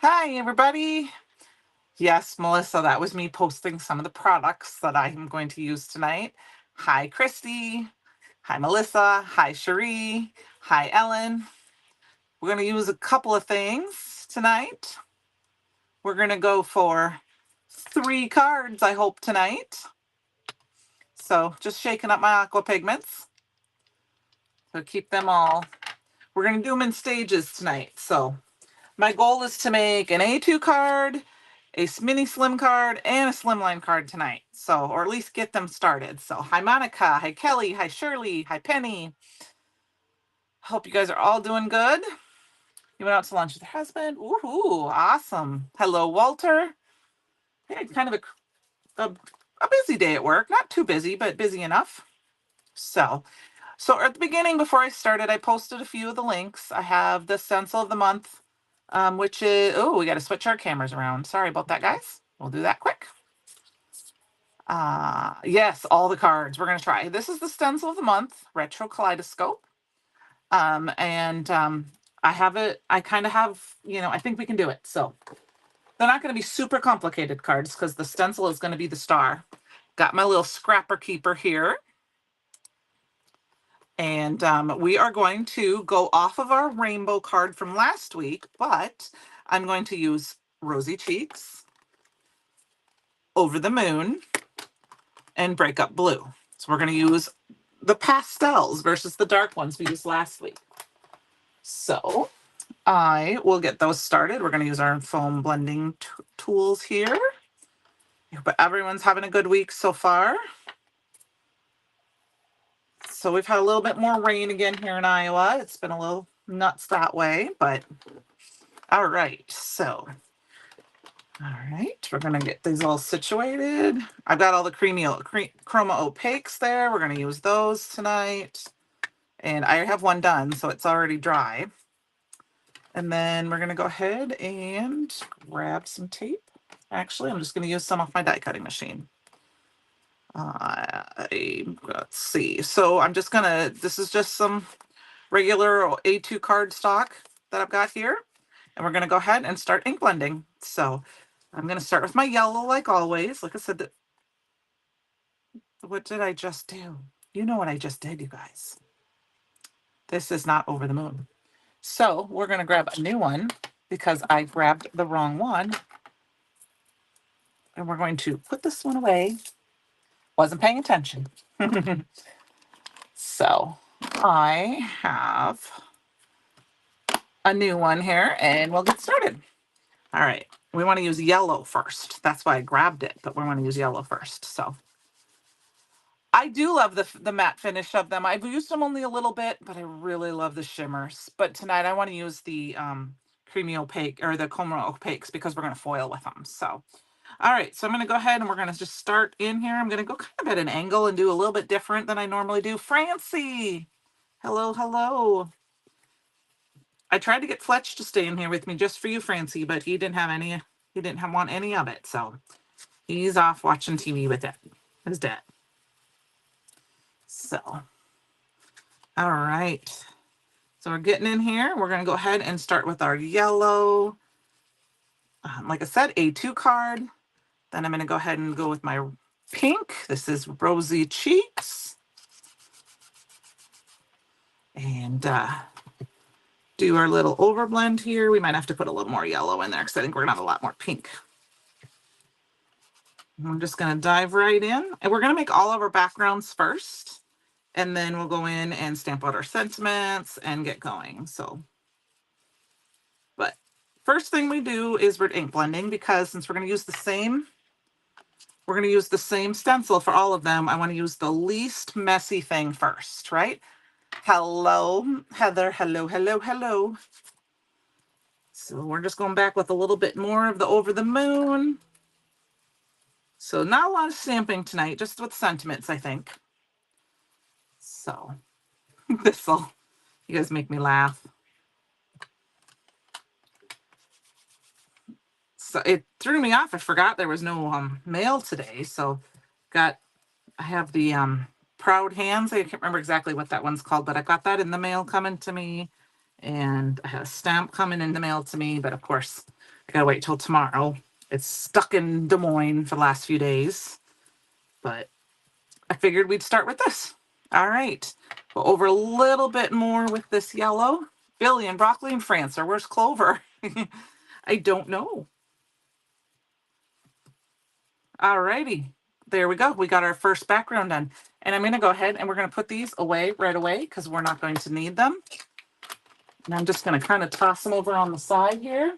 Hi, everybody. Yes, Melissa, that was me posting some of the products that I'm going to use tonight. Hi, Christy. Hi, Melissa. Hi, Cherie. Hi, Ellen. We're going to use a couple of things tonight. We're going to go for 3 cards, I hope, tonight. So just shaking up my aqua pigments. So keep them all. We're going to do them in stages tonight. So my goal is to make an A2 card, a mini slim card, and a slimline card tonight. So, or at least get them started. So, hi Monica, hi Kelly, hi Shirley, hi Penny. Hope you guys are all doing good. You went out to lunch with your husband. Ooh, awesome. Hello, Walter. Hey, kind of a busy day at work. Not too busy, but busy enough. So at the beginning, before I started, I posted a few of the links. I have the stencil of the month, which is, oh, we got to switch our cameras around. Sorry about that, guys. We'll do that quick. Yes, all the cards we're going to try. This is the stencil of the month, Retro Kaleidoscope. I have it, I kind of have, I think we can do it. So they're not going to be super complicated cards because the stencil is going to be the star. Got my little scrapper keeper here. And we are going to go off of our rainbow card from last week, but I'm going to use Rosy Cheeks, Over the Moon, and Break Up Blue. So we're going to use the pastels versus the dark ones we used last week. So I will get those started. We're going to use our foam blending tools here. But everyone's having a good week so far. So we've had a little bit more rain again here in Iowa. It's been a little nuts that way, but all right. So, all right, we're going to get these all situated. I've got all the Chroma Opaques there. We're going to use those tonight. And I have one done, so it's already dry. And then we're going to go ahead and grab some tape. Actually, I'm just going to use some off my die cutting machine. Let's see. So I'm just going to, this is just some regular A2 card stock that I've got here. And we're going to go ahead and start ink blending. So I'm going to start with my yellow like always. Like I said, what did I just do? You know what I just did, you guys. This is not Over the Moon. So we're going to grab a new one because I grabbed the wrong one. And we're going to put this one away. Wasn't paying attention. So I have a new one here and we'll get started. All right. We want to use yellow first. That's why I grabbed it, but we want to use yellow first. So I do love the matte finish of them. I've used them only a little bit, but I really love the shimmers. But tonight I want to use the creamy opaque or the Chroma opaques because we're going to foil with them. So, all right. So I'm going to go ahead and we're going to just start in here. I'm going to go kind of at an angle and do a little bit different than I normally do. Francie. Hello, hello. I tried to get Fletch to stay in here with me just for you, Francie, but he didn't want any of it. So he's off watching TV with his dad. So, all right. So we're getting in here. We're going to go ahead and start with our yellow. Like I said, A2 card. Then I'm going to go ahead and go with my pink. This is Rosy Cheeks. And do our little overblend here. We might have to put a little more yellow in there because I think we're going to have a lot more pink. I'm just going to dive right in. And we're going to make all of our backgrounds first. And then we'll go in and stamp out our sentiments and get going. So, but first thing we do is we're ink blending because since we're going to use the same stencil for all of them, I want to use the least messy thing first, right? Hello, Heather. Hello, hello, hello. So we're just going back with a little bit more of the Over the Moon. So not a lot of stamping tonight, just with sentiments, I think. So you guys make me laugh. So it threw me off. I forgot there was no mail today. So I have the Proud Hands. I can't remember exactly what that one's called, but I got that in the mail coming to me. And I had a stamp coming in the mail to me, but of course I gotta wait till tomorrow. It's stuck in Des Moines for the last few days, but I figured we'd start with this. All right, go over a little bit more with this yellow. Billy and Broccoli and France, or where's Clover? I don't know. All righty, there we go. We got our first background done. And I'm gonna go ahead and we're gonna put these away right away because we're not going to need them. And I'm just gonna kind of toss them over on the side here.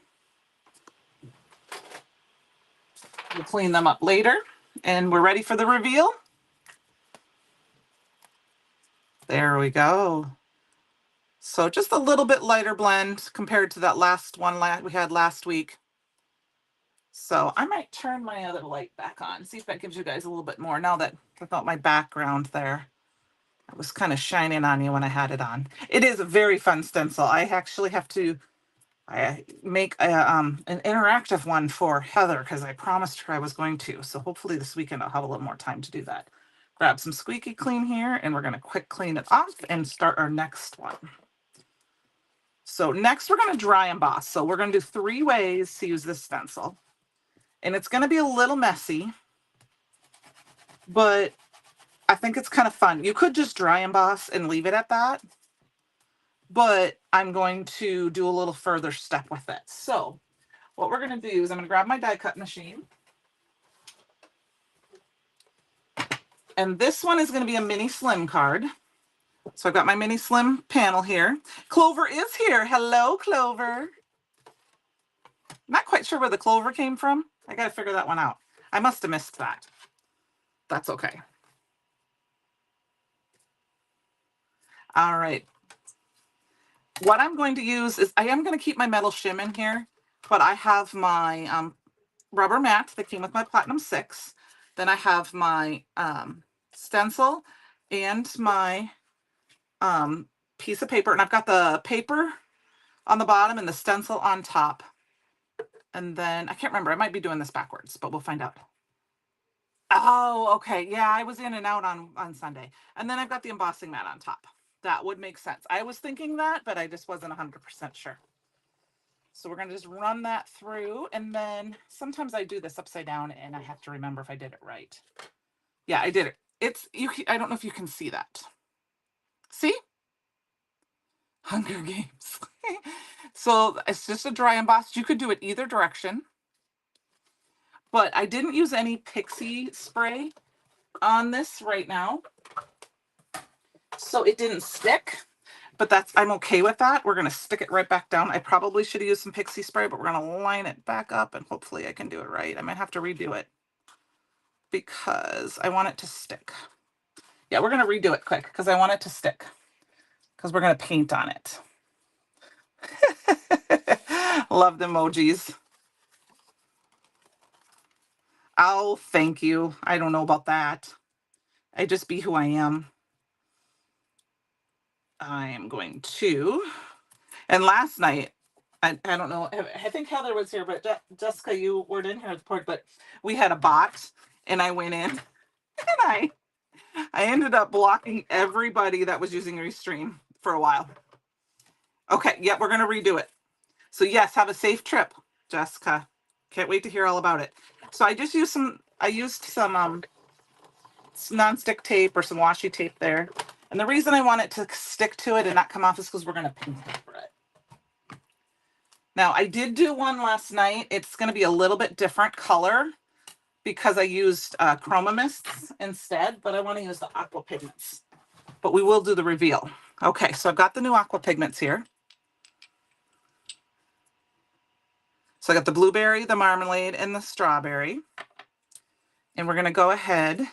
We'll clean them up later. And we're ready for the reveal. There we go. So just a little bit lighter blend compared to that last one we had last week. So I might turn my other light back on, see if that gives you guys a little bit more now that I got my background there. It was kind of shining on you when I had it on. It is a very fun stencil. I actually have to make an interactive one for Heather because I promised her I was going to. So hopefully this weekend I'll have a little more time to do that. Grab some squeaky clean here and we're going to quick clean it off and start our next one. So next we're going to dry emboss. So we're going to do 3 ways to use this stencil. And it's going to be a little messy, but I think it's kind of fun. You could just dry emboss and leave it at that, but I'm going to do a little further step with it. So what we're going to do is I'm going to grab my die cut machine. And this one is going to be a mini slim card. So I've got my mini slim panel here. Clover is here. Hello, Clover. Not quite sure where the Clover came from. I got to figure that one out. I must have missed that. That's okay. All right. What I'm going to use is I am going to keep my metal shim in here, but I have my rubber mat that came with my Platinum 6. Then I have my stencil and my piece of paper. And I've got the paper on the bottom and the stencil on top. And then I can't remember. I might be doing this backwards, but we'll find out. Oh, okay. Yeah, I was in and out on Sunday. And then I've got the embossing mat on top. That would make sense. I was thinking that, but I just wasn't 100% sure. So we're going to just run that through. And then sometimes I do this upside down and I have to remember if I did it right. Yeah, I did it. I don't know if you can see that. See? Hunger Games. So it's just a dry emboss. You could do it either direction. But I didn't use any pixie spray on this right now. So it didn't stick. But I'm okay with that. We're going to stick it right back down. I probably should have used some pixie spray, but we're going to line it back up and hopefully I can do it right. I might have to redo it because I want it to stick. Yeah, we're going to redo it quick because I want it to stick because we're going to paint on it. Love the emojis. Oh, thank you. I don't know about that. I just be who I am. I am going to, and last night, I don't know, I think Heather was here, but Jessica, you weren't in here at the point, but we had a bot and I went in and I ended up blocking everybody that was using Restream for a while. Okay, yep, we're going to redo it. So yes, have a safe trip, Jessica. Can't wait to hear all about it. So I just used some non-stick tape or some washi tape there. And the reason I want it to stick to it and not come off is because we're going to paint over it. Now, I did do one last night. It's going to be a little bit different color because I used Chroma mists instead, but I want to use the aqua pigments. But we will do the reveal. Okay, so I've got the new aqua pigments here. So I got the blueberry, the marmalade, and the strawberry. And we're going to go ahead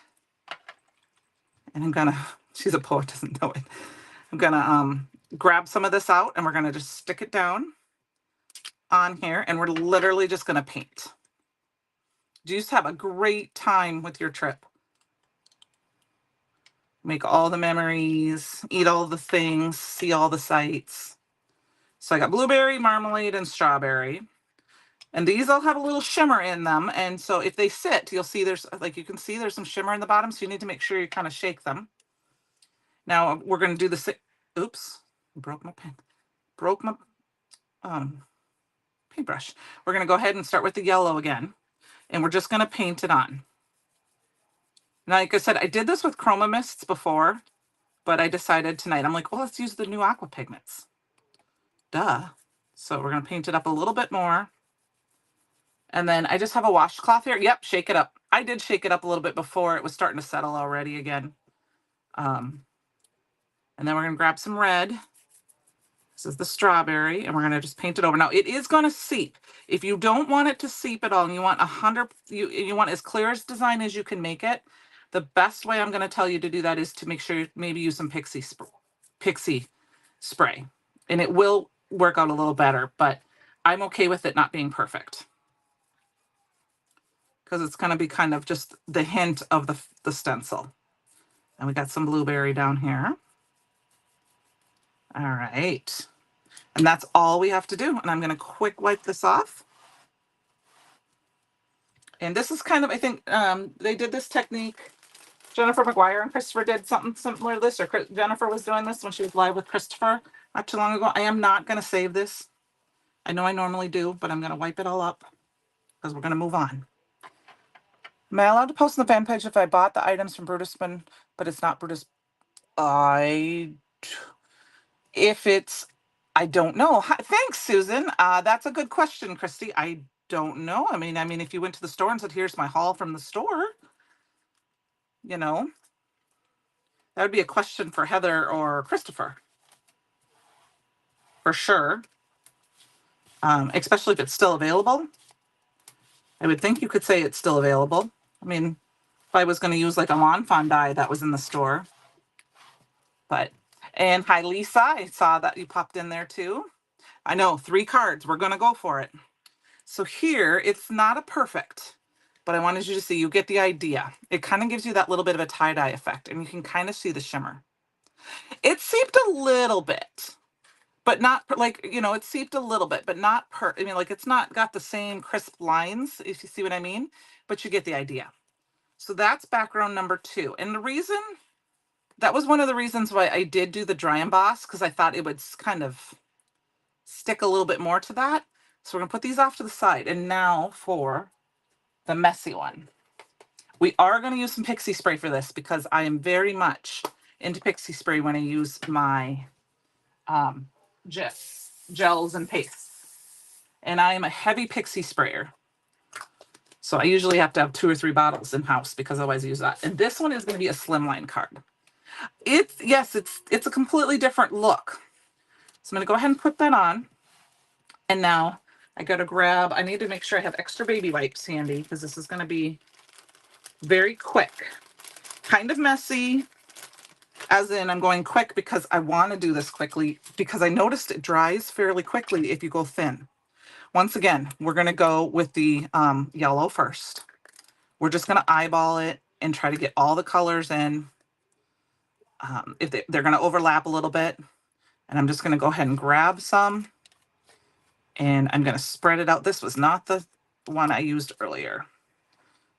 and I'm going to, she's a poet, doesn't know it. I'm going to grab some of this out and we're going to just stick it down on here and we're literally just going to paint. Just have a great time with your trip. Make all the memories, eat all the things, see all the sights. So I got blueberry, marmalade, and strawberry. And these all have a little shimmer in them. And so if they sit, you'll see there's, like you can see there's some shimmer in the bottom. So you need to make sure you kind of shake them. Now we're going to do the, oops, I broke my pen. broke my paintbrush. We're going to go ahead and start with the yellow again, and we're just going to paint it on. Now, like I said, I did this with Chroma mists before, but I decided tonight, I'm like, well, let's use the new aqua pigments. Duh. So we're going to paint it up a little bit more. And then I just have a washcloth here. Yep, shake it up. I did shake it up a little bit before. It was starting to settle already again. And then we're going to grab some red. This is the strawberry, and we're going to just paint it over. Now, it is going to seep. If you don't want it to seep at all, and you want you want as clear as design as you can make it, the best way I'm going to tell you to do that is to make sure you maybe use some pixie spray, and it will work out a little better, but I'm okay with it not being perfect because it's going to be kind of just the hint of the stencil. And we got some blueberry down here. All right. And that's all we have to do. And I'm going to quick wipe this off. And this is kind of, I think they did this technique. Jennifer McGuire and Christopher did something similar to this, or Jennifer was doing this when she was live with Christopher not too long ago. I am not going to save this. I know I normally do, but I'm going to wipe it all up because we're going to move on. Am I allowed to post on the fan page if I bought the items from Brutusman, but it's not Brutus? I don't know. Thanks, Susan. That's a good question, Christy. I don't know. I mean, if you went to the store and said, here's my haul from the store, you know, that would be a question for Heather or Christopher. For sure. Especially if it's still available. I would think you could say it's still available. I mean, if I was going to use like a lawn fawn dye that was in the store. But, and hi, Lisa. I saw that you popped in there too. I know, 3 cards. We're going to go for it. So here, it's not a perfect, but I wanted you to see, you get the idea. It kind of gives you that little bit of a tie-dye effect, and you can kind of see the shimmer. It seeped a little bit, but not like, you know, it seeped a little bit, but not I mean, like, it's not got the same crisp lines, if you see what I mean, but you get the idea. So that's background number 2. And the reason, that was one of the reasons why I did do the dry emboss, because I thought it would kind of stick a little bit more to that. So we're going to put these off to the side. And now for the messy one. We are going to use some pixie spray for this because I am very much into pixie spray when I use my gels and pastes. And I am a heavy pixie sprayer. So I usually have to have 2 or 3 bottles in house because otherwise I use that. And this one is going to be a Slimline card. It's a completely different look. So I'm going to go ahead and put that on. And now I got to grab, I need to make sure I have extra baby wipes handy because this is going to be very quick. Kind of messy, as in I'm going quick because I want to do this quickly because I noticed it dries fairly quickly if you go thin. Once again, we're going to go with the yellow first. We're just going to eyeball it and try to get all the colors in. If they're going to overlap a little bit. And I'm just going to go ahead and grab some. And I'm going to spread it out. This was not the one I used earlier.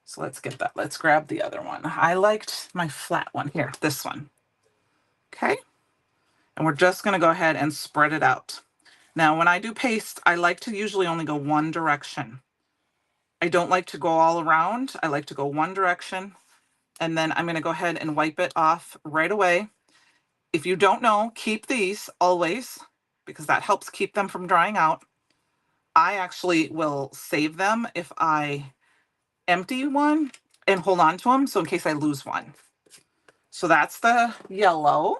So let's get that. Let's grab the other one. I liked my flat one here, this one. Okay. And we're just going to go ahead and spread it out. Now, when I do paste, I like to usually only go one direction. I don't like to go all around. I like to go one direction. And then I'm going to go ahead and wipe it off right away. If you don't know, keep these always because that helps keep them from drying out. I actually will save them if I empty one and hold on to them. So in case I lose one. So that's the yellow.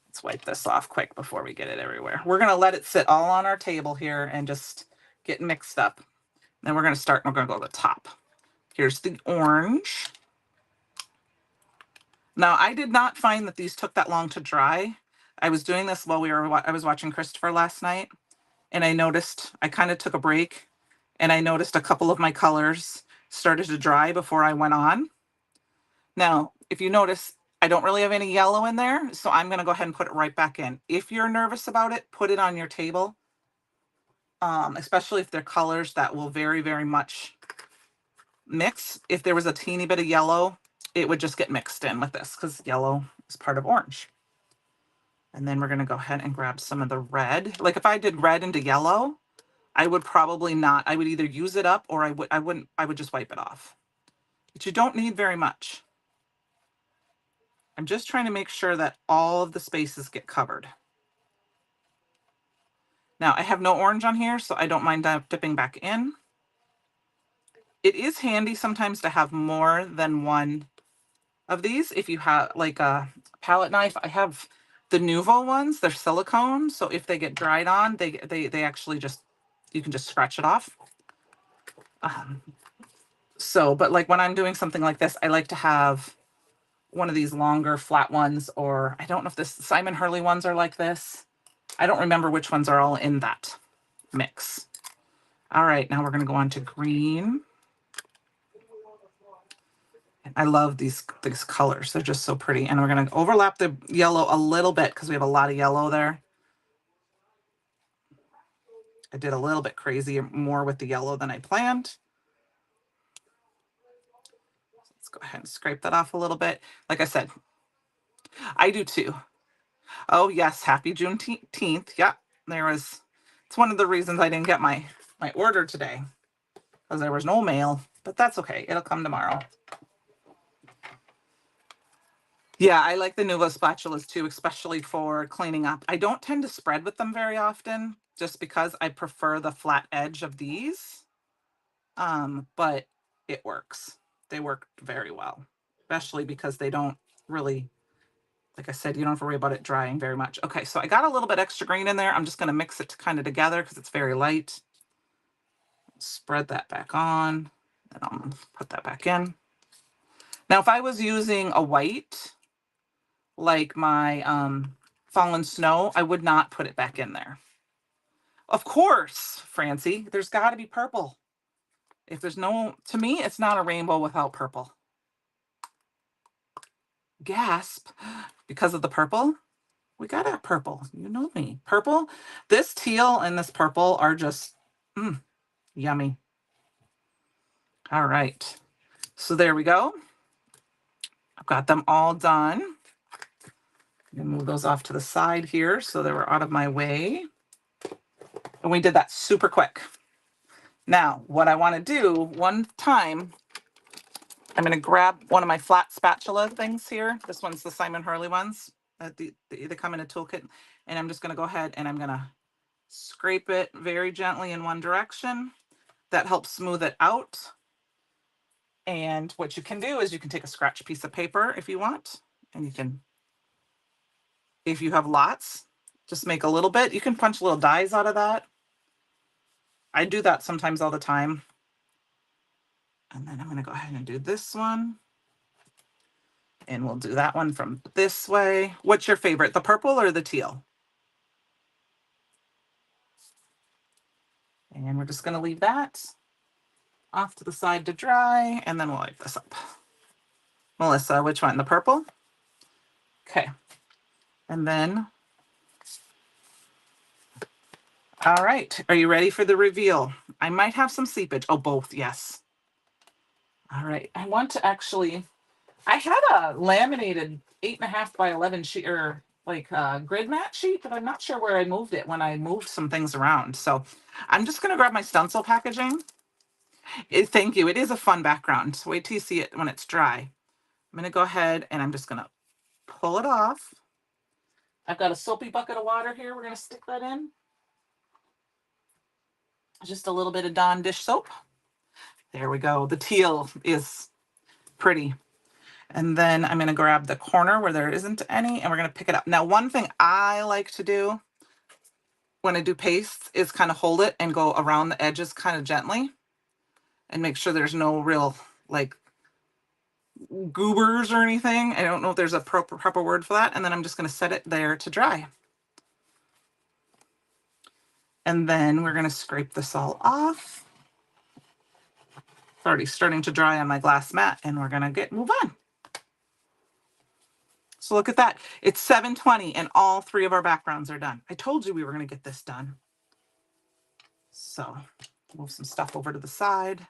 Let's wipe this off quick before we get it everywhere. We're going to let it sit all on our table here and just get mixed up. Then we're going to start and we're going to go to the top. Here's the orange. Now, I did not find that these took that long to dry. I was doing this while I was watching Christopher last night, and I noticed, I kind of took a break, and I noticed a couple of my colors started to dry before I went on. Now, if you notice, I don't really have any yellow in there, so I'm going to go ahead and put it right back in. If you're nervous about it, put it on your table, especially if they're colors that will very, very much mix. If there was a teeny bit of yellow, it would just get mixed in with this because yellow is part of orange. And then we're going to go ahead and grab some of the red. Like if I did red into yellow, I would probably not. I would either use it up or I would just wipe it off. But you don't need very much. I'm just trying to make sure that all of the spaces get covered. Now I have no orange on here, so I don't mind dipping back in. It is handy sometimes to have more than one of these. If you have like a palette knife, I have the Nuvo ones, they're silicone. So if they get dried on, they actually just, you can just scratch it off. But like when I'm doing something like this, I like to have one of these longer flat ones, or I don't know if this Simon Hurley ones are like this. I don't remember which ones are all in that mix. All right, now we're going to go on to green. I love these colors. They're just so pretty. And we're going to overlap the yellow a little bit because we have a lot of yellow there. I did a little bit crazy more with the yellow than I planned. Let's go ahead and scrape that off a little bit. Like I said, I do too. Oh yes, happy Juneteenth. Yeah, it's one of the reasons I didn't get my order today, because there was no mail, but that's okay. It'll come tomorrow. Yeah, I like the Nuvo spatulas too, especially for cleaning up. I don't tend to spread with them very often, just because I prefer the flat edge of these. But it works. They work very well, especially because they don't really, like I said, you don't have to worry about it drying very much. Okay, so I got a little bit extra green in there. I'm just going to mix it kind of together because it's very light. Spread that back on, and I'll put that back in. Now, if I was using a white, like my Fallen Snow, I would not put it back in there. Of course, Francie, there's got to be purple. If there's no, to me, it's not a rainbow without purple. Gasp, because of the purple? We got to have purple. You know me. Purple, this teal and this purple are just yummy. All right. So there we go. I've got them all done. I'm going to move those off to the side here so they were out of my way. And we did that super quick. Now, what I want to do one time, I'm going to grab one of my flat spatula things here. This one's the Simon Hurley ones. They come in a toolkit. And I'm just going to go ahead and I'm going to scrape it very gently in one direction. That helps smooth it out. And what you can do is you can take a scratch piece of paper if you want. And you can, if you have lots, just make a little bit. You can punch little dies out of that. I do that sometimes all the time. And then I'm going to go ahead and do this one. And we'll do that one from this way. What's your favorite, the purple or the teal? And we're just going to leave that off to the side to dry. And then we'll wipe this up. Melissa, which one? The purple? Okay. And then, all right. Are you ready for the reveal? I might have some seepage. Oh, both. Yes. All right. I want to actually, I had a laminated 8.5 by 11 sheet, or like a grid mat sheet, but I'm not sure where I moved it when I moved some things around. So I'm just going to grab my stencil packaging. Thank you. It is a fun background. Wait till you see it when it's dry. I'm going to go ahead and I'm just going to pull it off. I've got a soapy bucket of water here. We're going to stick that in. Just a little bit of Dawn dish soap. There we go. The teal is pretty. And then I'm going to grab the corner where there isn't any, and we're going to pick it up. Now, one thing I like to do when I do pastes is kind of hold it and go around the edges kind of gently and make sure there's no real like goobers or anything. I don't know if there's a proper word for that. And then I'm just going to set it there to dry. And then we're going to scrape this all off. It's already starting to dry on my glass mat, and we're going to move on. So look at that. It's 7:20 and all 3 of our backgrounds are done. I told you we were going to get this done. So move some stuff over to the side.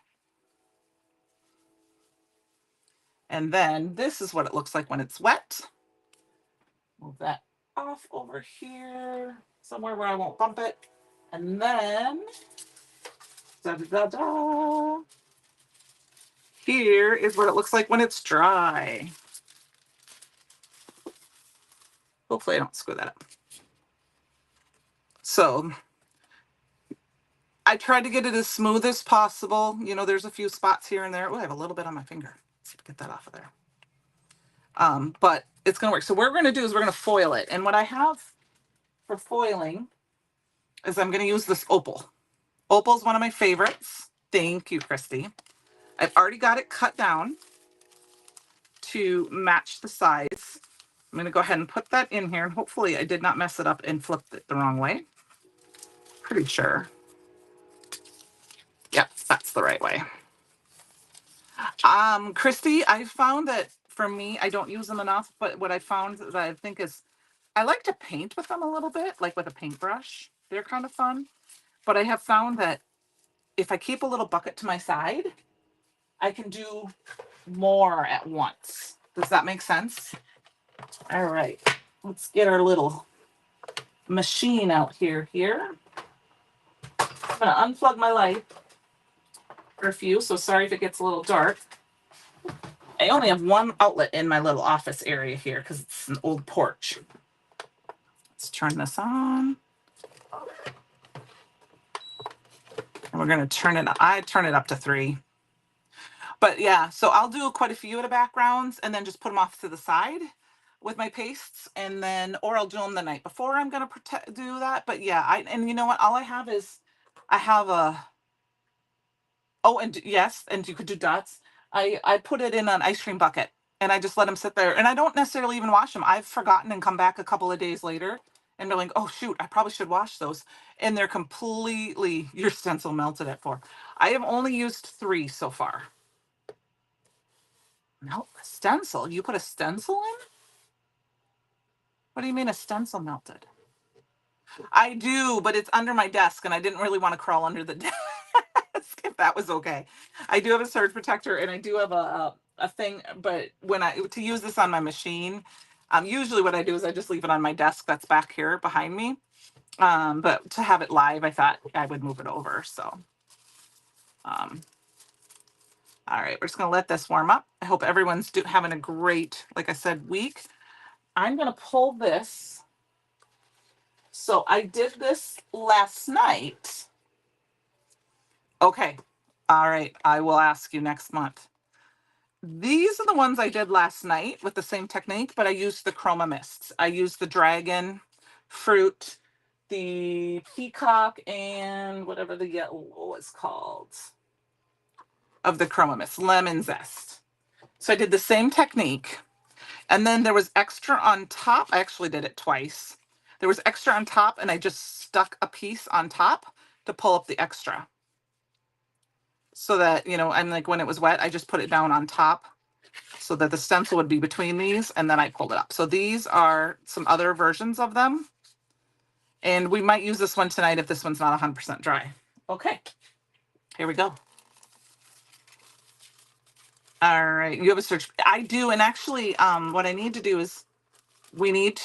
And then this is what it looks like when it's wet. Move that off over here, somewhere where I won't bump it. And then, da da da da. Here is what it looks like when it's dry. Hopefully I don't screw that up. So I tried to get it as smooth as possible. You know, there's a few spots here and there. Oh, I have a little bit on my finger. Let's get that off of there. But it's going to work. So what we're going to do is we're going to foil it. And what I have for foiling is I'm going to use this opal. Opal is one of my favorites. Thank you, Christy. I've already got it cut down to match the size. I'm going to go ahead and put that in here. And hopefully I did not mess it up and flipped it the wrong way. Pretty sure. Yep, that's the right way. Christy, I found that for me, I don't use them enough, but what I found that I think is I like to paint with them a little bit, like with a paintbrush. They're kind of fun. But I have found that if I keep a little bucket to my side, I can do more at once. Does that make sense? All right, let's get our little machine out here. I'm gonna unplug my light for a few, so sorry if it gets a little dark. I only have one outlet in my little office area here because it's an old porch. Let's turn this on. And we're going to turn it, I turn it up to 3. But yeah, so I'll do quite a few of the backgrounds and then just put them off to the side with my pastes, and then, or I'll do them the night before I'm going to do that. But yeah, and you know what? All I have is, I have a, oh, and yes, and you could do dots. I put it in an ice cream bucket and I just let them sit there, and I don't necessarily even wash them. I've forgotten and come back a couple of days later and they're like, oh shoot, I probably should wash those. And they're completely, your stencil melted at 4. I have only used 3 so far. Melt a stencil? You put a stencil in? What do you mean a stencil melted? I do, but it's under my desk and I didn't really want to crawl under the desk. If that was okay. I do have a surge protector and I do have a thing, but when to use this on my machine, usually what I do is I just leave it on my desk that's back here behind me. But to have it live, I thought I would move it over. So, all right, we're just gonna let this warm up. I hope everyone's having a great, like I said, week. I'm gonna pull this. So I did this last night. Okay. All right. I will ask you next month. These are the ones I did last night with the same technique, but I used the Chroma mists. I used the dragon fruit, the peacock, and whatever the yellow is called of the Chroma mist, lemon zest. So I did the same technique. And then there was extra on top. I actually did it twice. There was extra on top and I just stuck a piece on top to pull up the extra. So that, you know, I'm like, when it was wet, I just put it down on top so that the stencil would be between these, and then I pulled it up. So these are some other versions of them. And we might use this one tonight if this one's not 100% dry. Okay, here we go. All right, you have a search. I do, and actually, what I need to do is I need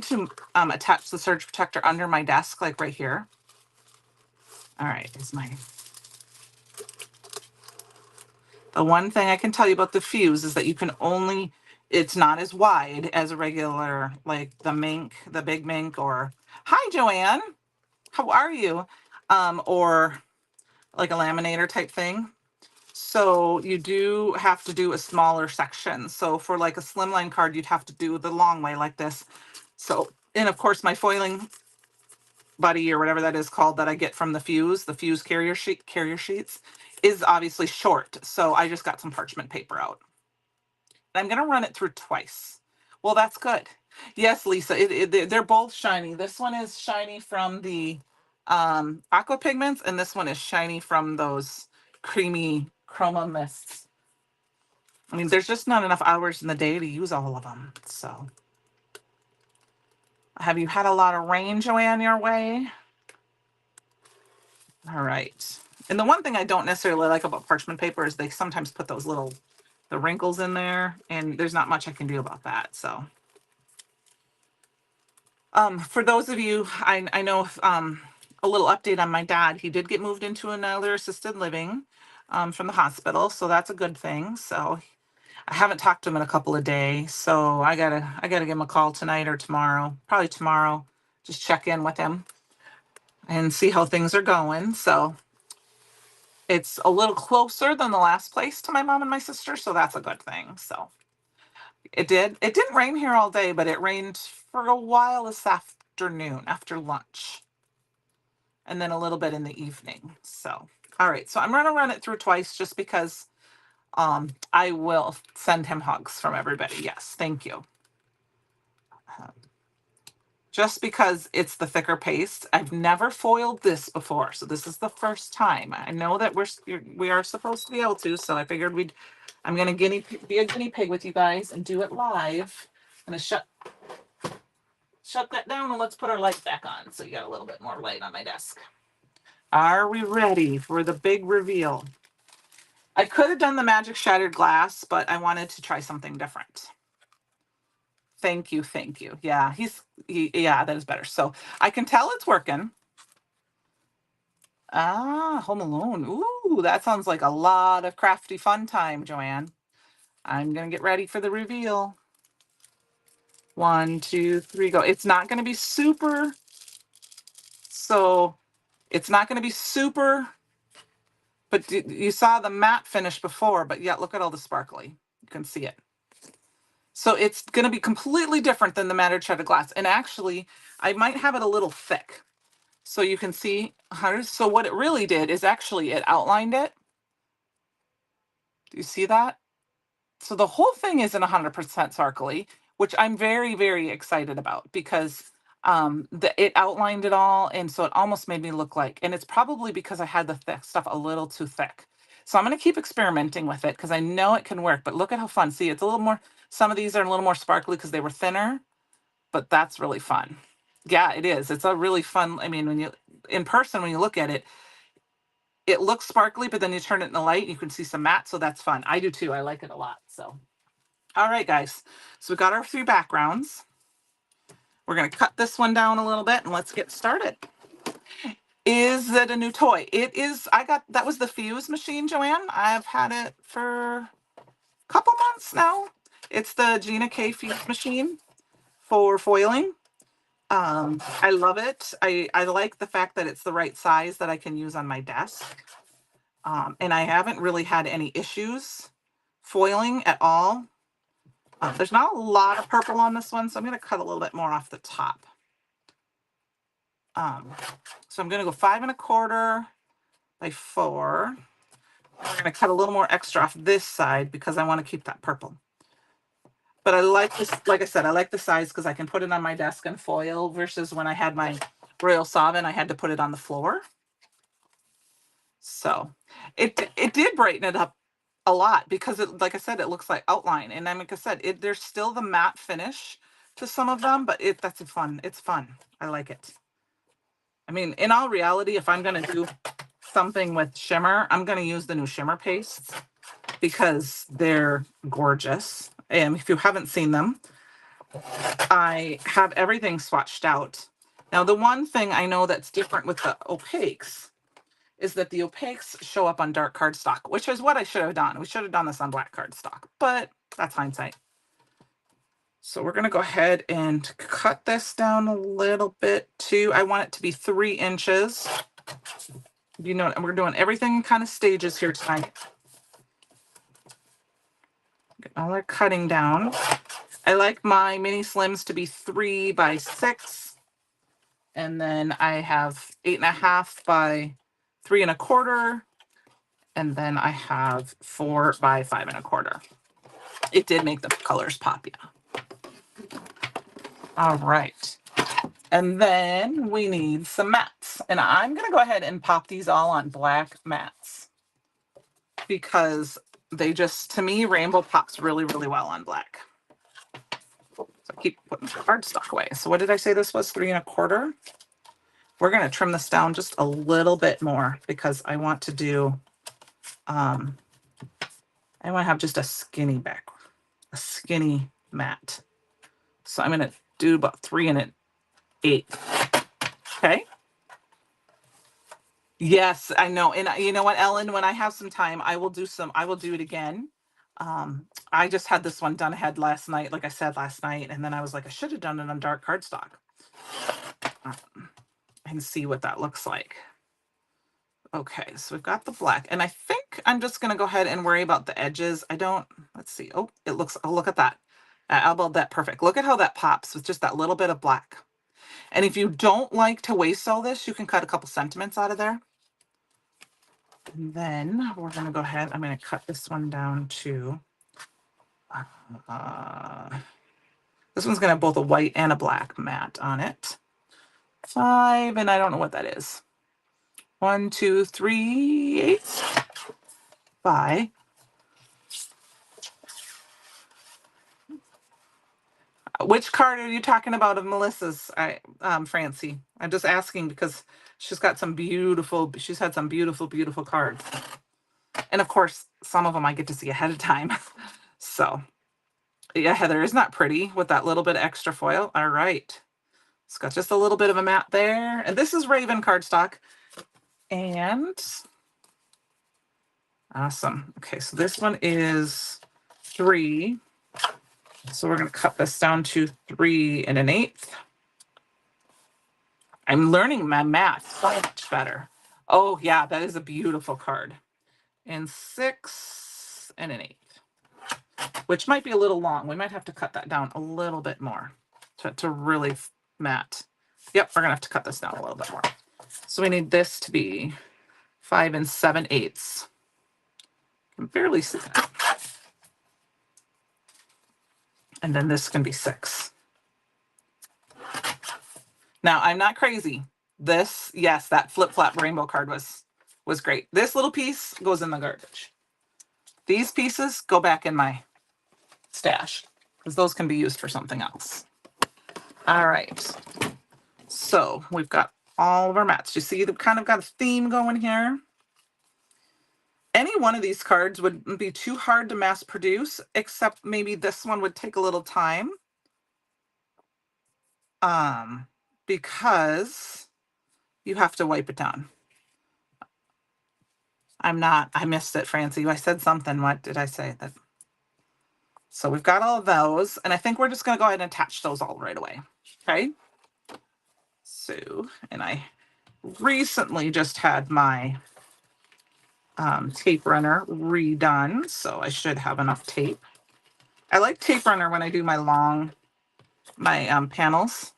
to attach the surge protector under my desk, like right here. All right, is my... The one thing I can tell you about the fuse is that you can only, it's not as wide as a regular, like the mink, the big mink, or, hi Joanne, how are you? Or like a laminator type thing. So you do have to do a smaller section. So for like a slimline card, you'd have to do the long way like this. So, and of course my foiling buddy or whatever that is called that I get from the fuse carrier sheets is obviously short. So I just got some parchment paper out. I'm going to run it through twice. Well, that's good. Yes, Lisa, they're both shiny. This one is shiny from the aqua pigments, and this one is shiny from those creamy chroma mists. I mean, there's just not enough hours in the day to use all of them. So, have you had a lot of rain, Joanne, your way? All right. And the one thing I don't necessarily like about parchment paper is they sometimes put those the wrinkles in there, and there's not much I can do about that. So, For those of you, I know, a little update on my dad. He did get moved into another assisted living from the hospital, so that's a good thing. So I haven't talked to him in a couple of days, so I gotta give him a call tonight or tomorrow, probably tomorrow. Just check in with him and see how things are going. So it's a little closer than the last place to my mom and my sister, so that's a good thing. So it didn't rain here all day, but it rained for a while this afternoon after lunch, and then a little bit in the evening. So all right, so I'm gonna run it through twice just because I will send him hugs from everybody. Yes, thank you. Just because it's the thicker paste. I've never foiled this before, so this is the first time. I know that we are supposed to be able to, so I figured I'm gonna be a guinea pig with you guys and do it live. I'm gonna shut that down and let's put our light back on so you got a little bit more light on my desk. Are we ready for the big reveal? I could have done the magic shattered glass, but I wanted to try something different. Thank you, thank you. Yeah, yeah, that is better. So I can tell it's working. Ah, Home Alone. Ooh, that sounds like a lot of crafty fun time, Joanne. I'm gonna get ready for the reveal. 1, 2, 3, go. It's not gonna be super, so it's not gonna be super, but you saw the matte finish before, but yet look at all the sparkly. You can see it. So it's gonna be completely different than the matted shattered glass. And actually, I might have it a little thick. So you can see so what it really did is actually it outlined it. Do you see that? So the whole thing isn't 100% sparkly, which I'm very, very excited about because it outlined it all. And so it almost made me look like, and it's probably because I had the thick stuff a little too thick. So I'm going to keep experimenting with it because I know it can work, but look at how fun. See, it's a little more, some of these are a little more sparkly because they were thinner, but that's really fun. Yeah, it is. It's a really fun. I mean, in person, when you look at it, it looks sparkly, but then you turn it in the light, you can see some matte. So that's fun. I do too. I like it a lot. So, all right, guys. So we got our 3 backgrounds. We're going to cut this one down a little bit and let's get started. Is it a new toy? It is. That was the Fuse machine, Joanne. I've had it for a couple months now. It's the Gina K Fuse machine for foiling. I love it. I like the fact that it's the right size that I can use on my desk. And I haven't really had any issues foiling at all. There's not a lot of purple on this one, so I'm going to cut a little bit more off the top. So I'm going to go 5 1/4 by 4. I'm going to cut a little more extra off this side because I want to keep that purple. But I like this, like I said, I like the size because I can put it on my desk and foil versus when I had my Royal Sovereign, I had to put it on the floor. So it did brighten it up a lot because it, like I said, it looks like outline. And then, like I said, there's still the matte finish to some of them, but that's fun. It's fun. I like it. I mean, in all reality, if I'm going to do something with shimmer, I'm going to use the new shimmer pastes because they're gorgeous. And if you haven't seen them, I have everything swatched out. Now, the one thing I know that's different with the opaques is that the opaques show up on dark cardstock, which is what I should have done. We should have done this on black cardstock, but that's hindsight. So we're going to go ahead and cut this down a little bit too. I want it to be 3 inches. You know, and we're doing everything kind of stages here tonight. Get all our cutting down. I like my mini slims to be 3 by 6. And then I have 8 1/2 by 3 1/4. And then I have 4 by 5 1/4. It did make the colors pop, yeah. All right. And then we need some mats. And I'm going to go ahead and pop these all on black mats because they just, to me, rainbow pops really, really well on black. So I keep putting cardstock away. So what did I say this was? 3 1/4. We're going to trim this down just a little bit more because I want to do, I want to have just a skinny mat. So I'm going to do about 3 in it. 1/8. Okay. Yes, I know. And you know what, Ellen, when I have some time, I will do it again. I just had this one done ahead last night, like I said last night, and then I was like, I should have done it on dark cardstock. And see what that looks like. Okay, so we've got the black, and I think I'm just going to go ahead and worry about the edges. Let's see. Oh, look at that. I elbowed that perfect. Look at how that pops with just that little bit of black. And if you don't like to waste all this, you can cut a couple sentiments out of there. And then we're going to go ahead. I'm going to cut this one down to, this one's going to have both a white and a black matte on it. 5, and I don't know what that is. 1, 2, 3, 8. 5. Which card are you talking about of Melissa's, Francie? I'm just asking because she's had some beautiful, beautiful cards. And of course, some of them I get to see ahead of time. So, yeah, Heather, isn't that pretty with that little bit of extra foil? All right. It's got just a little bit of a matte there. And this is Raven cardstock. And awesome. Okay, so this one is 3. So we're going to cut this down to 3 1/8. I'm learning my math so much better. Oh, yeah, that is a beautiful card. And 6 1/8, which might be a little long. We might have to cut that down a little bit more to really matte. Yep, we're going to have to cut this down a little bit more. So we need this to be 5 7/8. I can barely see that. And then this can be 6. Now, I'm not crazy. This, yes, that flip-flop rainbow card was great. This little piece goes in the garbage. These pieces go back in my stash because those can be used for something else. All right. So we've got all of our mats. You see, they've kind of got a theme going here. Any one of these cards would be too hard to mass produce, except maybe this one would take a little time. Because you have to wipe it down. I missed it, Francie. I said something. What did I say? So we've got all of those, and I think we're just going to go ahead and attach those all right away. Okay. So, and I recently just had my tape runner redone, so I should have enough tape. I like tape runner when I do my panels.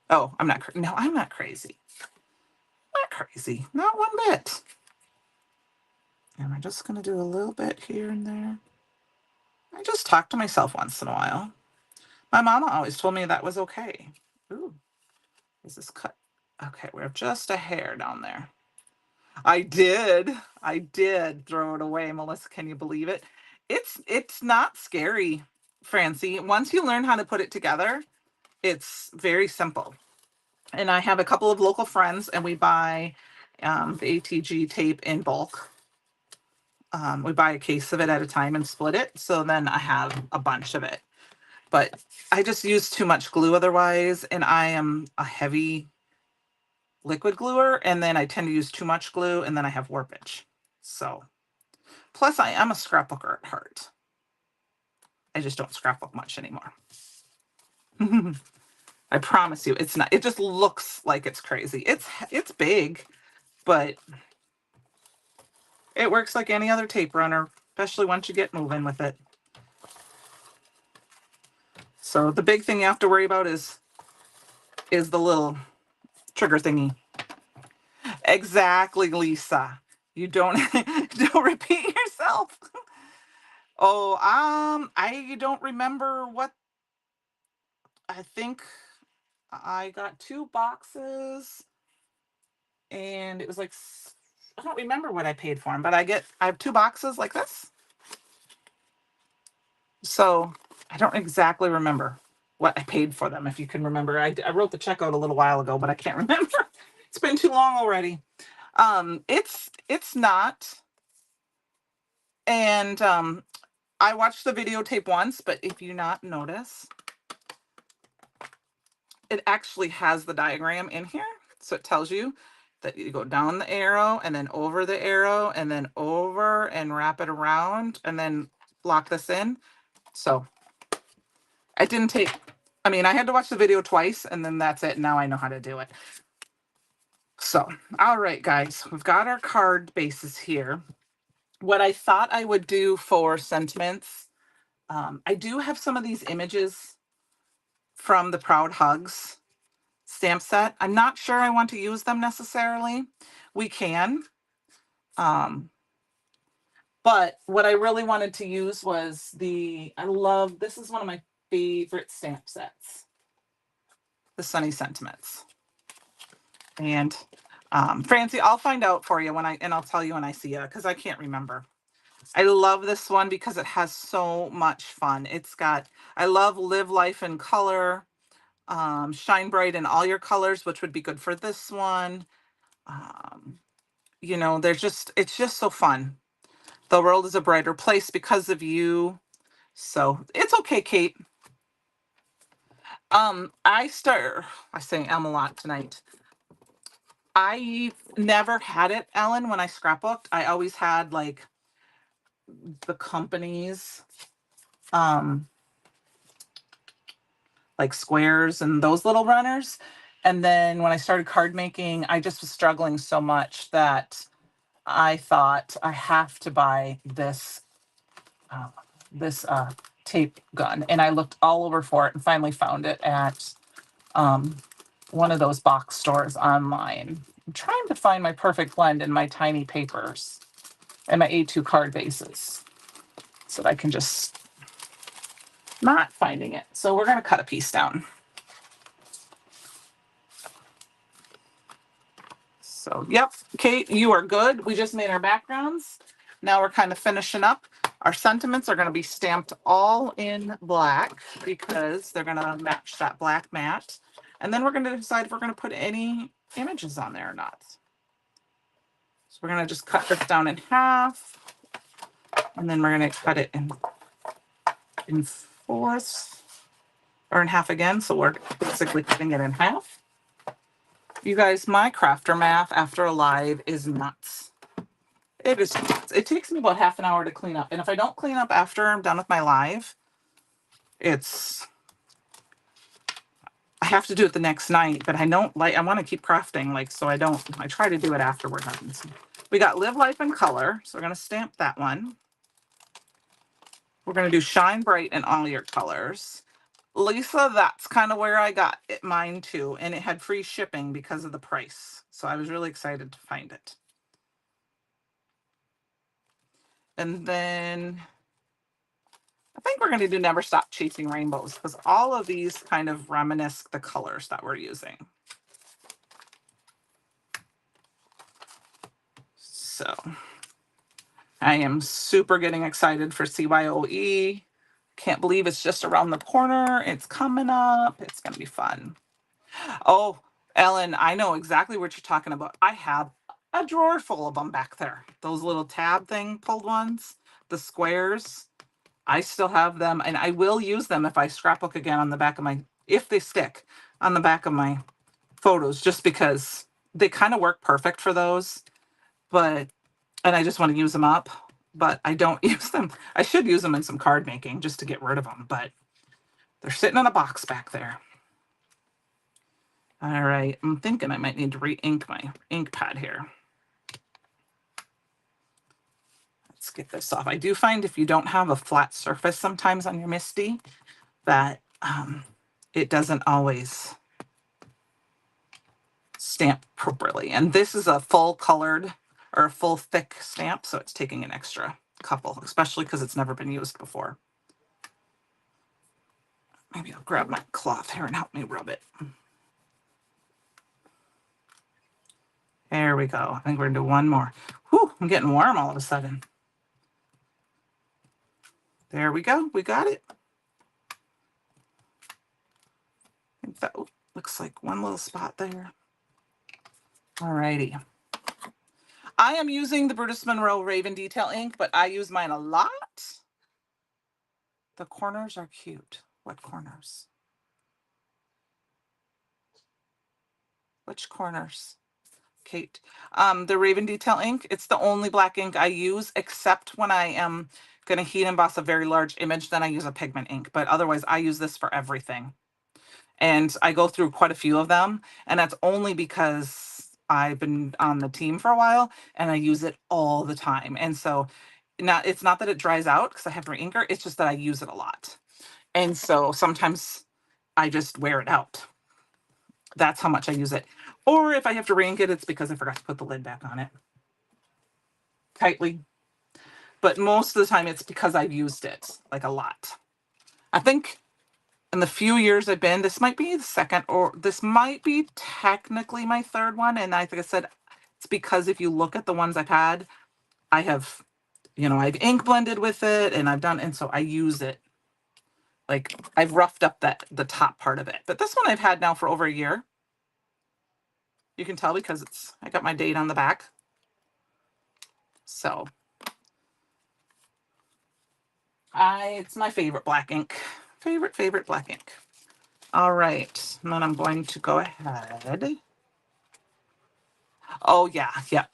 Oh, I'm not crazy. I'm not crazy. Not crazy. Not one bit. And I'm just going to do a little bit here and there. I just talk to myself once in a while. My mama always told me that was okay. Ooh, is this cut? Okay, we have just a hair down there. I did throw it away, Melissa. Can you believe it? It's not scary, Francie. Once you learn how to put it together, it's very simple. And I have a couple of local friends, and we buy the ATG tape in bulk. We buy a case of it at a time and split it. So then I have a bunch of it. But I just use too much glue otherwise, and I am a heavy liquid gluer, and then I tend to use too much glue, and then I have warpage. So, plus I am a scrapbooker at heart. I just don't scrapbook much anymore. I promise you, it's not. It just looks like it's crazy. It's big, but it works like any other tape runner, especially once you get moving with it. So the big thing you have to worry about is the little trigger thingy. Exactly, Lisa. You don't repeat yourself. Oh, I don't remember what. I think I got 2 boxes, and it was like, I don't remember what I paid for them, but I have 2 boxes like this. So I don't exactly remember what I paid for them. If you can remember, I wrote the check out a little while ago, but I can't remember. It's been too long already. It's not. And I watched the videotape once, but if you not notice, it actually has the diagram in here. So it tells you that you go down the arrow and then over the arrow and then over and wrap it around and then lock this in. So it didn't take, I mean, I had to watch the video twice and then that's it. Now I know how to do it. So, all right, guys, we've got our card bases here. What I thought I would do for sentiments, I do have some of these images from the Proud Hugs stamp set. I'm not sure I want to use them necessarily. We can. But what I really wanted to use was this is one of my favorite stamp sets, the Sunny Sentiments. And Francie, I'll find out for you and I'll tell you when I see you because I can't remember. I love this one because it has so much fun. I love Live Life in Color, Shine Bright in All Your Colors, which would be good for this one. You know, it's just so fun. The world is a brighter place because of you. So it's okay, Kate. I say a lot tonight. I never had it, Ellen, when I scrapbooked. I always had like the companies, like squares and those little runners. And then when I started card making, I just was struggling so much that I thought I have to buy this tape gun. And I looked all over for it and finally found it at one of those box stores online. I'm trying to find my perfect blend in my tiny papers and my A2 card bases so that I can just not finding it. So we're going to cut a piece down. So, yep, Kate, you are good. We just made our backgrounds. Now we're kind of finishing up. Our sentiments are going to be stamped all in black because they're going to match that black mat. And then we're going to decide if we're going to put any images on there or not. So we're going to just cut this down in half. And then we're going to cut it in fourths or in half again. So we're basically cutting it in half. You guys, my crafter math after a live is nuts. It is nuts. It takes me about half an hour to clean up. And if I don't clean up after I'm done with my live, I have to do it the next night, but I want to keep crafting, so I try to do it after we're done. So we got Live Life in Color. So we're going to stamp that one. We're going to do Shine Bright in All Your Colors. Lisa, that's kind of where I got mine too. And it had free shipping because of the price. So I was really excited to find it. And then I think we're going to do Never Stop Chasing Rainbows because all of these kind of reminisce the colors that we're using. So I am super getting excited for CYOE. Can't believe it's just around the corner. It's coming up. It's going to be fun. Oh, Ellen, I know exactly what you're talking about. I have a drawer full of them back there. Those little tab thing pulled ones, the squares. I still have them, and I will use them if I scrapbook again on the back of if they stick on the back of my photos, just because they kind of work perfect for those. And I just want to use them up, but I don't use them. I should use them in some card making just to get rid of them, but they're sitting in a box back there. All right, I'm thinking I might need to re-ink my ink pad here. Let's get this off. I do find if you don't have a flat surface sometimes on your MISTI that it doesn't always stamp properly. And this is a full colored or a full thick stamp, so it's taking an extra couple, especially because it's never been used before. Maybe I'll grab my cloth here and help me rub it. There we go. I think we're going to do one more. Whew, I'm getting warm all of a sudden. There we go. We got it. I think that looks like one little spot there. All righty. I am using the Brutus Monroe Raven Detail ink, but I use mine a lot. The corners are cute. What corners? Which corners? Kate. The Raven Detail ink. It's the only black ink I use, except when I am going to heat emboss a very large image, then I use a pigment ink. But otherwise, I use this for everything. And I go through quite a few of them. And that's only because I've been on the team for a while and I use it all the time. And so it's not that it dries out because I have re-inker. It's just that I use it a lot. And so sometimes I just wear it out. That's how much I use it. Or if I have to re-ink it, it's because I forgot to put the lid back on it tightly. But most of the time it's because I've used it like a lot. I think in the few years I've been, this might be the second, or this might be technically my third one. And I think I said, it's because if you look at the ones I've had, I have, you know, I've ink blended with it and I've done, and so I use it. Like I've roughed up the top part of it. But this one I've had now for over a year. You can tell because I got my date on the back. So it's my favorite black ink. Favorite black ink. All right. And then I'm going to go ahead. Oh, yeah. Yeah.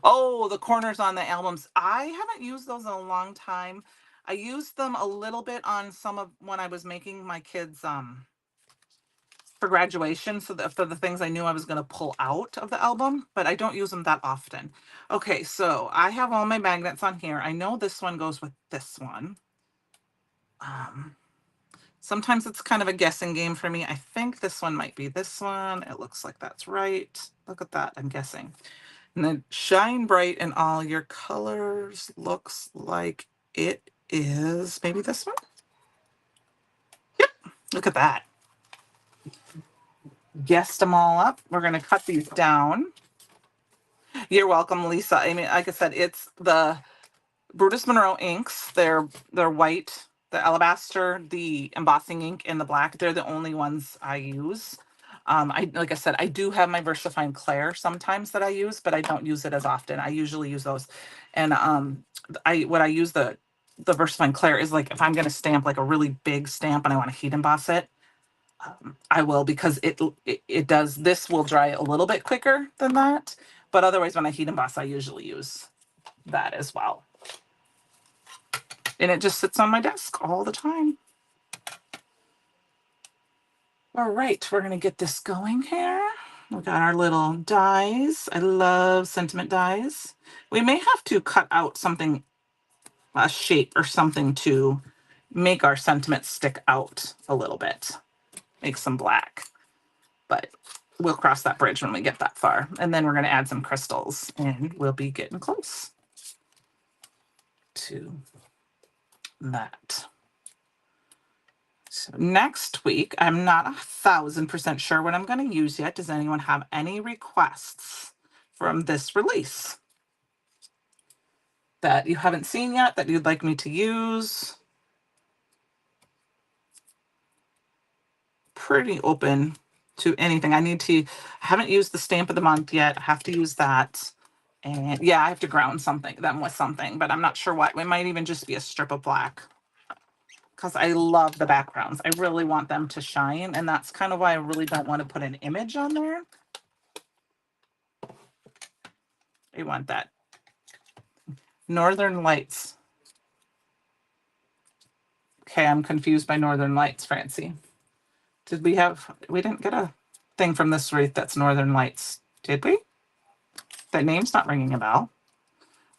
Oh, the corners on the albums. I haven't used those in a long time. I used them a little bit on some of when I was making my kids for graduation, so that for the things I knew I was going to pull out of the album, but I don't use them that often. Okay, so I have all my magnets on here. I know this one goes with this one. Sometimes it's kind of a guessing game for me. I think this one might be this one. It looks like that's right. Look at that, I'm guessing. And then Shine Bright in All Your Colors looks like it is maybe this one. Yep, look at that. Guessed them all up. We're going to cut these down. You're welcome, Lisa. I mean, like I said, it's the Brutus Monroe inks. They're white, the alabaster, the embossing ink, and the black. They're the only ones I use. Like I said, I do have my VersaFine Claire sometimes that I use, but I don't use it as often. I usually use those. And what I use the VersaFine Claire is like if I'm going to stamp like a really big stamp and I want to heat emboss it, I will, because it does. This will dry a little bit quicker than that, but otherwise when I heat emboss, I usually use that as well. And it just sits on my desk all the time. All right, we're going to get this going here. We got our little dies. I love sentiment dies. We may have to cut out something, a shape or something to make our sentiment stick out a little bit. Make some black. But we'll cross that bridge when we get that far. And then we're going to add some crystals and we'll be getting close to that. So next week, I'm not 1,000% sure what I'm going to use yet. Does anyone have any requests from this release that you haven't seen yet that you'd like me to use? Pretty open to anything. I haven't used the stamp of the month yet. I have to use that. And yeah, I have to ground them with something, but I'm not sure what. It might even just be a strip of black, because I love the backgrounds. I really want them to shine, and that's kind of why I really don't want to put an image on there. I want that. Northern Lights. Okay, I'm confused by Northern Lights, Francie. We didn't get a thing from this wreath that's Northern Lights, did we? That name's not ringing a bell.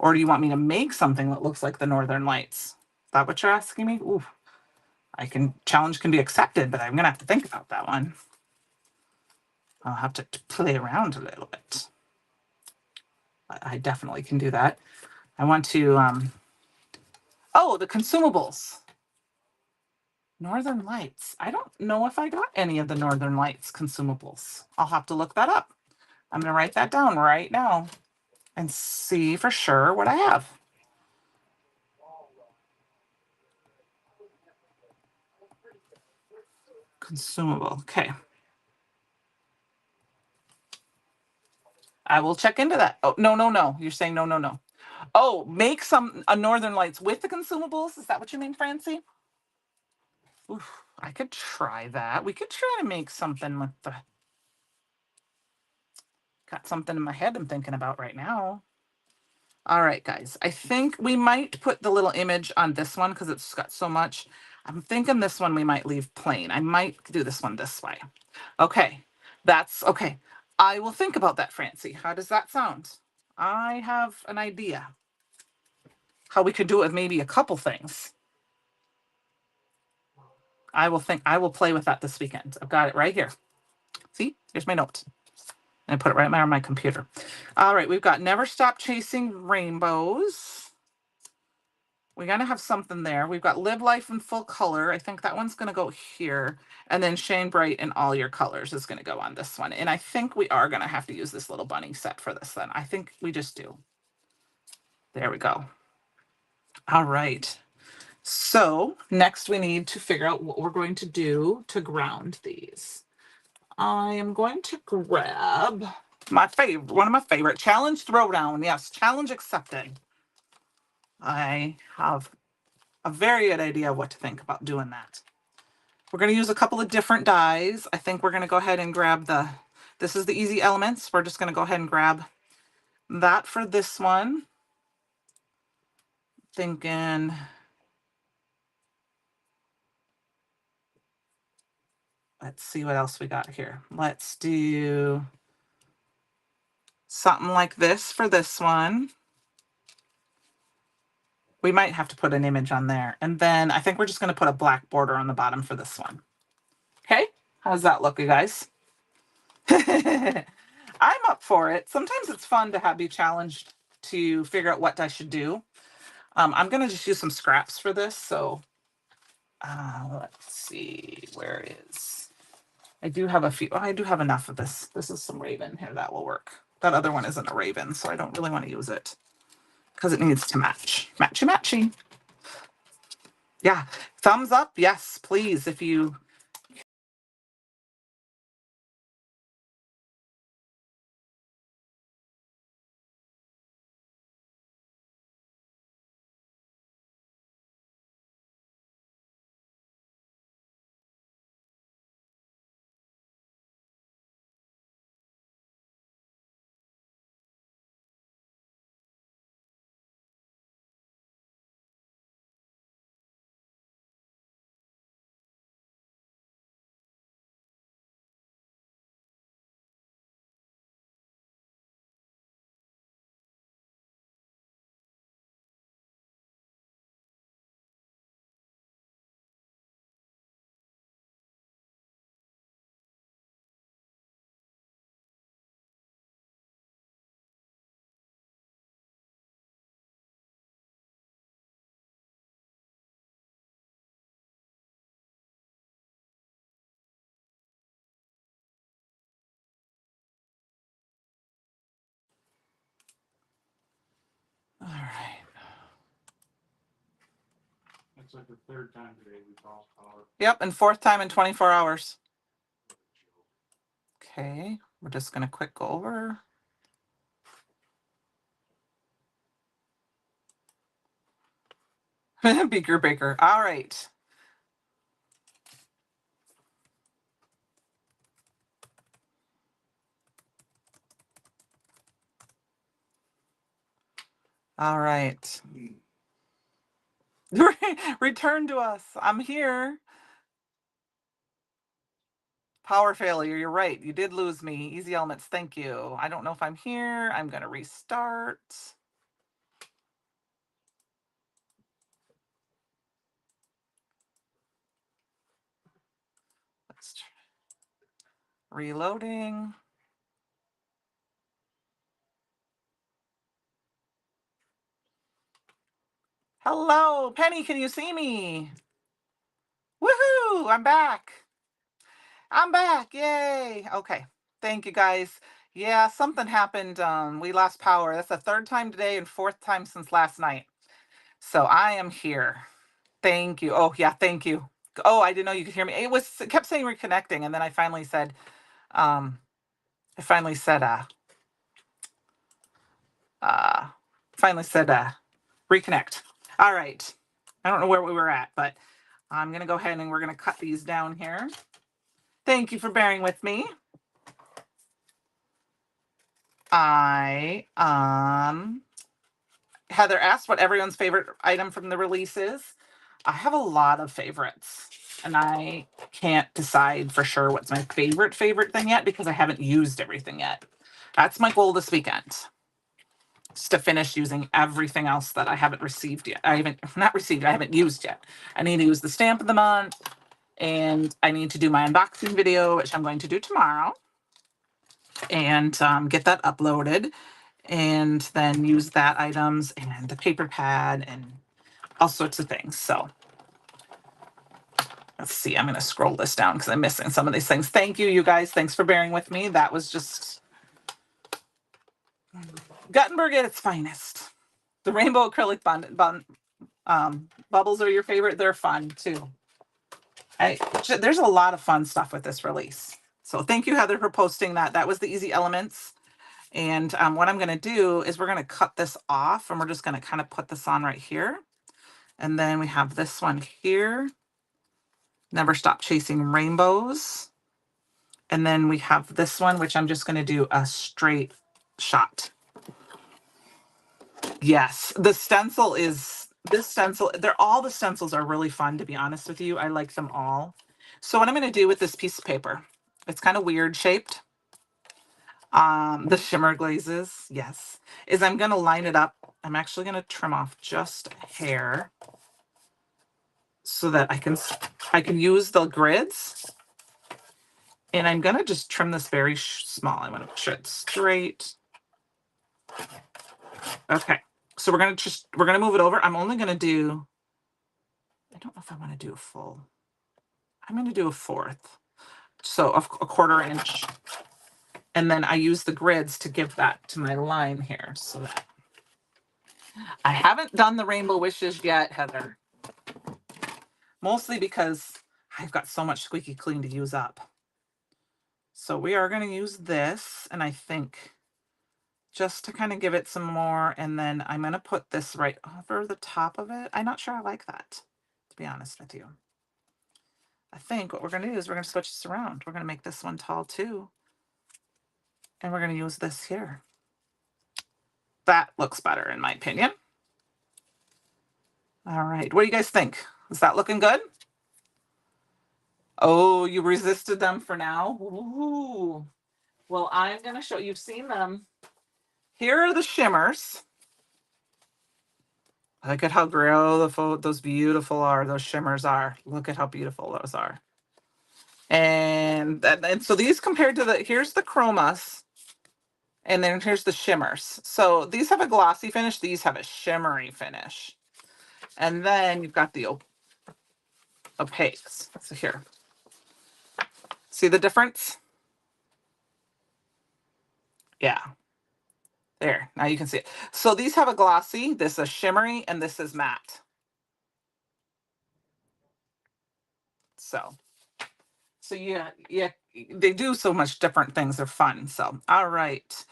Or do you want me to make something that looks like the Northern Lights? Is that what you're asking me? Ooh, challenge can be accepted, but I'm gonna have to think about that one. I'll have to play around a little bit. I definitely can do that. I want to, oh, the consumables. Northern Lights. I don't know if I got any of the Northern Lights consumables. I'll have to look that up. I'm going to write that down right now and see for sure what I have. Consumable. Okay. I will check into that. Oh, no. You're saying no. Oh, make a Northern Lights with the consumables? Is that what you mean, Francie? Oof, I could try that. We could try to make something with the Got something in my head I'm thinking about right now. All right, guys. I think we might put the little image on this one because it's got so much. I'm thinking this one we might leave plain. I might do this one this way. Okay, that's okay. I will think about that, Francie. How does that sound? I have an idea how we could do it with maybe a couple things. I will play with that this weekend. I've got it right here. See, here's my note. And I put it right on my computer. All right, we've got Never Stop Chasing Rainbows. We're going to have something there. We've got Live Life in Full Color. I think that one's going to go here. And then Shane Bright in All Your Colors is going to go on this one. And I think we are going to have to use this little bunny set for this then. I think we just do. There we go. All right. So next we need to figure out what we're going to do to ground these. I am going to grab my favorite, one of my favorite, Challenge Throwdown. Yes, challenge accepted. I have a very good idea of what to think about doing that. We're going to use a couple of different dyes. I think we're going to go ahead and grab this is the Easy Elements. We're just going to go ahead and grab that for this one. Thinking, let's see what else we got here. Let's do something like this for this one. We might have to put an image on there. And then I think we're just going to put a black border on the bottom for this one. Okay, how's that look, you guys? I'm up for it. Sometimes it's fun to be challenged to figure out what I should do. I'm going to just use some scraps for this. So let's see, where is, I do have a few, I do have enough of this. This is some Raven here, that will work. That other one isn't a Raven, so I don't really want to use it because it needs to match. Matchy matchy. Yeah, thumbs up, yes, please, if you. All right. That's like the third time today we've lost power. Yep, and fourth time in 24 hours. Okay, we're just going to quick go over. Beaker Baker. All right. All right. Return to us. I'm here. Power failure. You're right. You did lose me. Easy Elements. Thank you. I don't know if I'm here. I'm going to restart. Let's try. Reloading. Hello, Penny. Can you see me? Woohoo! I'm back. I'm back. Yay. Okay. Thank you, guys. Yeah, something happened. We lost power. That's the third time today and fourth time since last night. So I am here. Thank you. Oh, yeah. Thank you. Oh, I didn't know you could hear me. It kept saying reconnecting. And then I finally said, uh, reconnect. All right. I don't know where we were at, but I'm going to go ahead and we're going to cut these down here. Thank you for bearing with me. I Heather asked what everyone's favorite item from the release is. I have a lot of favorites, and I can't decide for sure what's my favorite thing yet because I haven't used everything yet. That's my goal this weekend. Just to finish using everything else that I haven't received yet. I haven't used yet. I need to use the stamp of the month, and I need to do my unboxing video, which I'm going to do tomorrow, and get that uploaded, and then use that items and the paper pad and all sorts of things. So let's see, I'm going to scroll this down because I'm missing some of these things. Thank you, you guys. Thanks for bearing with me. That was just Gutenberg at its finest. The rainbow acrylic bubbles are your favorite. They're fun too. There's a lot of fun stuff with this release. So thank you, Heather, for posting that. That was the Easy Elements. And what I'm going to do is we're going to cut this off, and we're just going to kind of put this on right here. And then we have this one here. Never Stop Chasing Rainbows. And then we have this one, which I'm just going to do a straight shot. Yes, the stencil is, this stencil, all the stencils are really fun, to be honest with you. I like them all. So what I'm going to do with this piece of paper, it's kind of weird shaped. The shimmer glazes, yes, is I'm going to line it up. I'm actually going to trim off just a hair so that I can use the grids. And I'm going to just trim this very small. I want to make sure it's straight. Okay. So we're going to move it over. I'm only going to do, I don't know if I want to do a full. I'm going to do a fourth. So a quarter inch. And then I use the grids to give that to my line here. So that I haven't done the rainbow wishes yet, Heather. Mostly because I've got so much squeaky clean to use up. So we are going to use this, and I think just to kind of give it some more, and then I'm going to put this right over the top of it. I'm not sure I like that, to be honest with you. I think what we're going to do is we're going to switch this around. We're going to make this one tall too, and we're going to use this here. That looks better in my opinion. All right, what do you guys think? Is that looking good? Oh, you resisted them for now? Ooh. Well, I'm going to show, you've seen them. Here are the shimmers. Look at how beautiful those those shimmers are. Look at how beautiful those are. And so these compared to here's the chromas, and then here's the shimmers. So these have a glossy finish. These have a shimmery finish. And then you've got the opaques. So here, see the difference? Yeah. There, now you can see it. So these have a glossy, this is shimmery, and this is matte. So yeah, they do so much different things. They're fun. So, all right.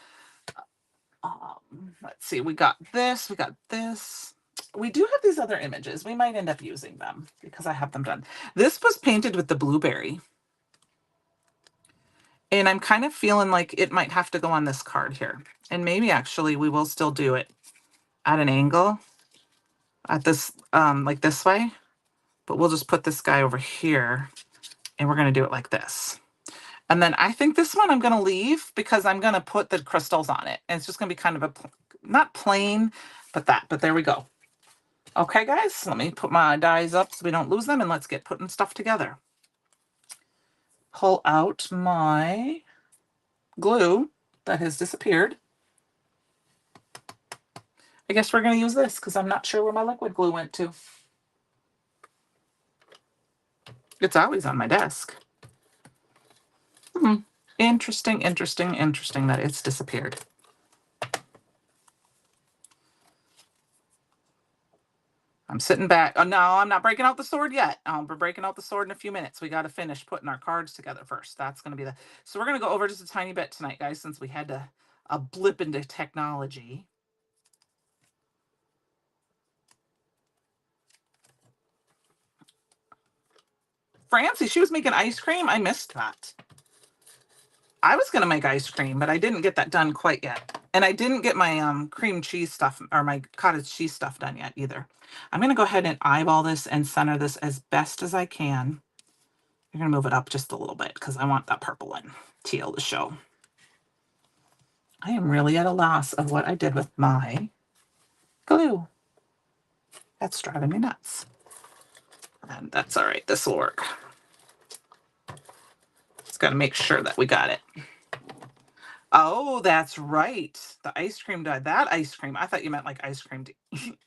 Let's see, we got this, we got this. We do have these other images. We might end up using them because I have them done. This was painted with the blueberry. And I'm kind of feeling like it might have to go on this card here. And maybe actually we will still do it at an angle at this, like this way. But we'll just put this guy over here and we're going to do it like this. And then I think this one I'm going to leave because I'm going to put the crystals on it. And it's just going to be kind of a, not plain, but there we go. Okay, guys, let me put my dies up so we don't lose them, and let's get putting stuff together. Pull out my glue that has disappeared. I guess we're going to use this because I'm not sure where my liquid glue went to. It's always on my desk. Interesting that it's disappeared. I'm sitting back. Oh, no, I'm not breaking out the sword yet. We're breaking out the sword in a few minutes. We got to finish putting our cards together first. That's going to be the... So we're going to go over just a tiny bit tonight, guys, since we had a blip into technology. Francie, she was making ice cream. I missed that. I was going to make ice cream, but I didn't get that done quite yet. And I didn't get my cream cheese stuff or my cottage cheese stuff done yet either. I'm going to go ahead and eyeball this and center this as best as I can. I'm going to move it up just a little bit because I want that purple and teal to show. I am really at a loss of what I did with my glue. That's driving me nuts. And that's all right. This will work. Just got to make sure that we got it. Oh, that's right. The ice cream died. That ice cream. I thought you meant like ice cream to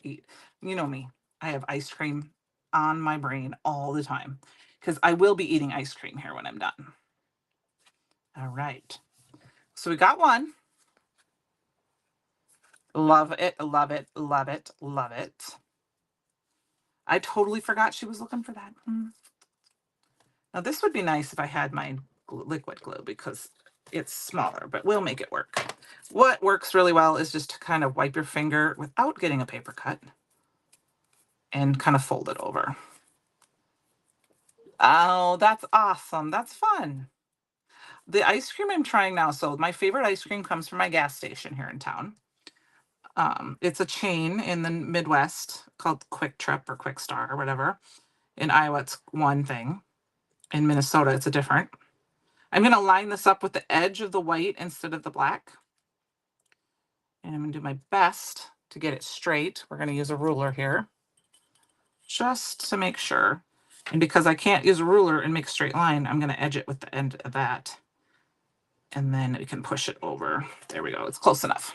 eat. You know me. I have ice cream on my brain all the time because I will be eating ice cream here when I'm done. All right. So we got one. Love it, love it, love it, love it. I totally forgot she was looking for that. Now this would be nice if I had my liquid glue because it's smaller, but we'll make it work. What works really well is just to kind of wipe your finger without getting a paper cut and kind of fold it over. Oh, that's awesome. That's fun. The ice cream I'm trying now. So my favorite ice cream comes from my gas station here in town. It's a chain in the Midwest called Quick Trip or Quick Star or whatever. In Iowa, it's one thing. In Minnesota, it's a different. I'm going to line this up with the edge of the white instead of the black. And I'm going to do my best to get it straight. We're going to use a ruler here just to make sure. And because I can't use a ruler and make a straight line, I'm going to edge it with the end of that. And then we can push it over. There we go. It's close enough.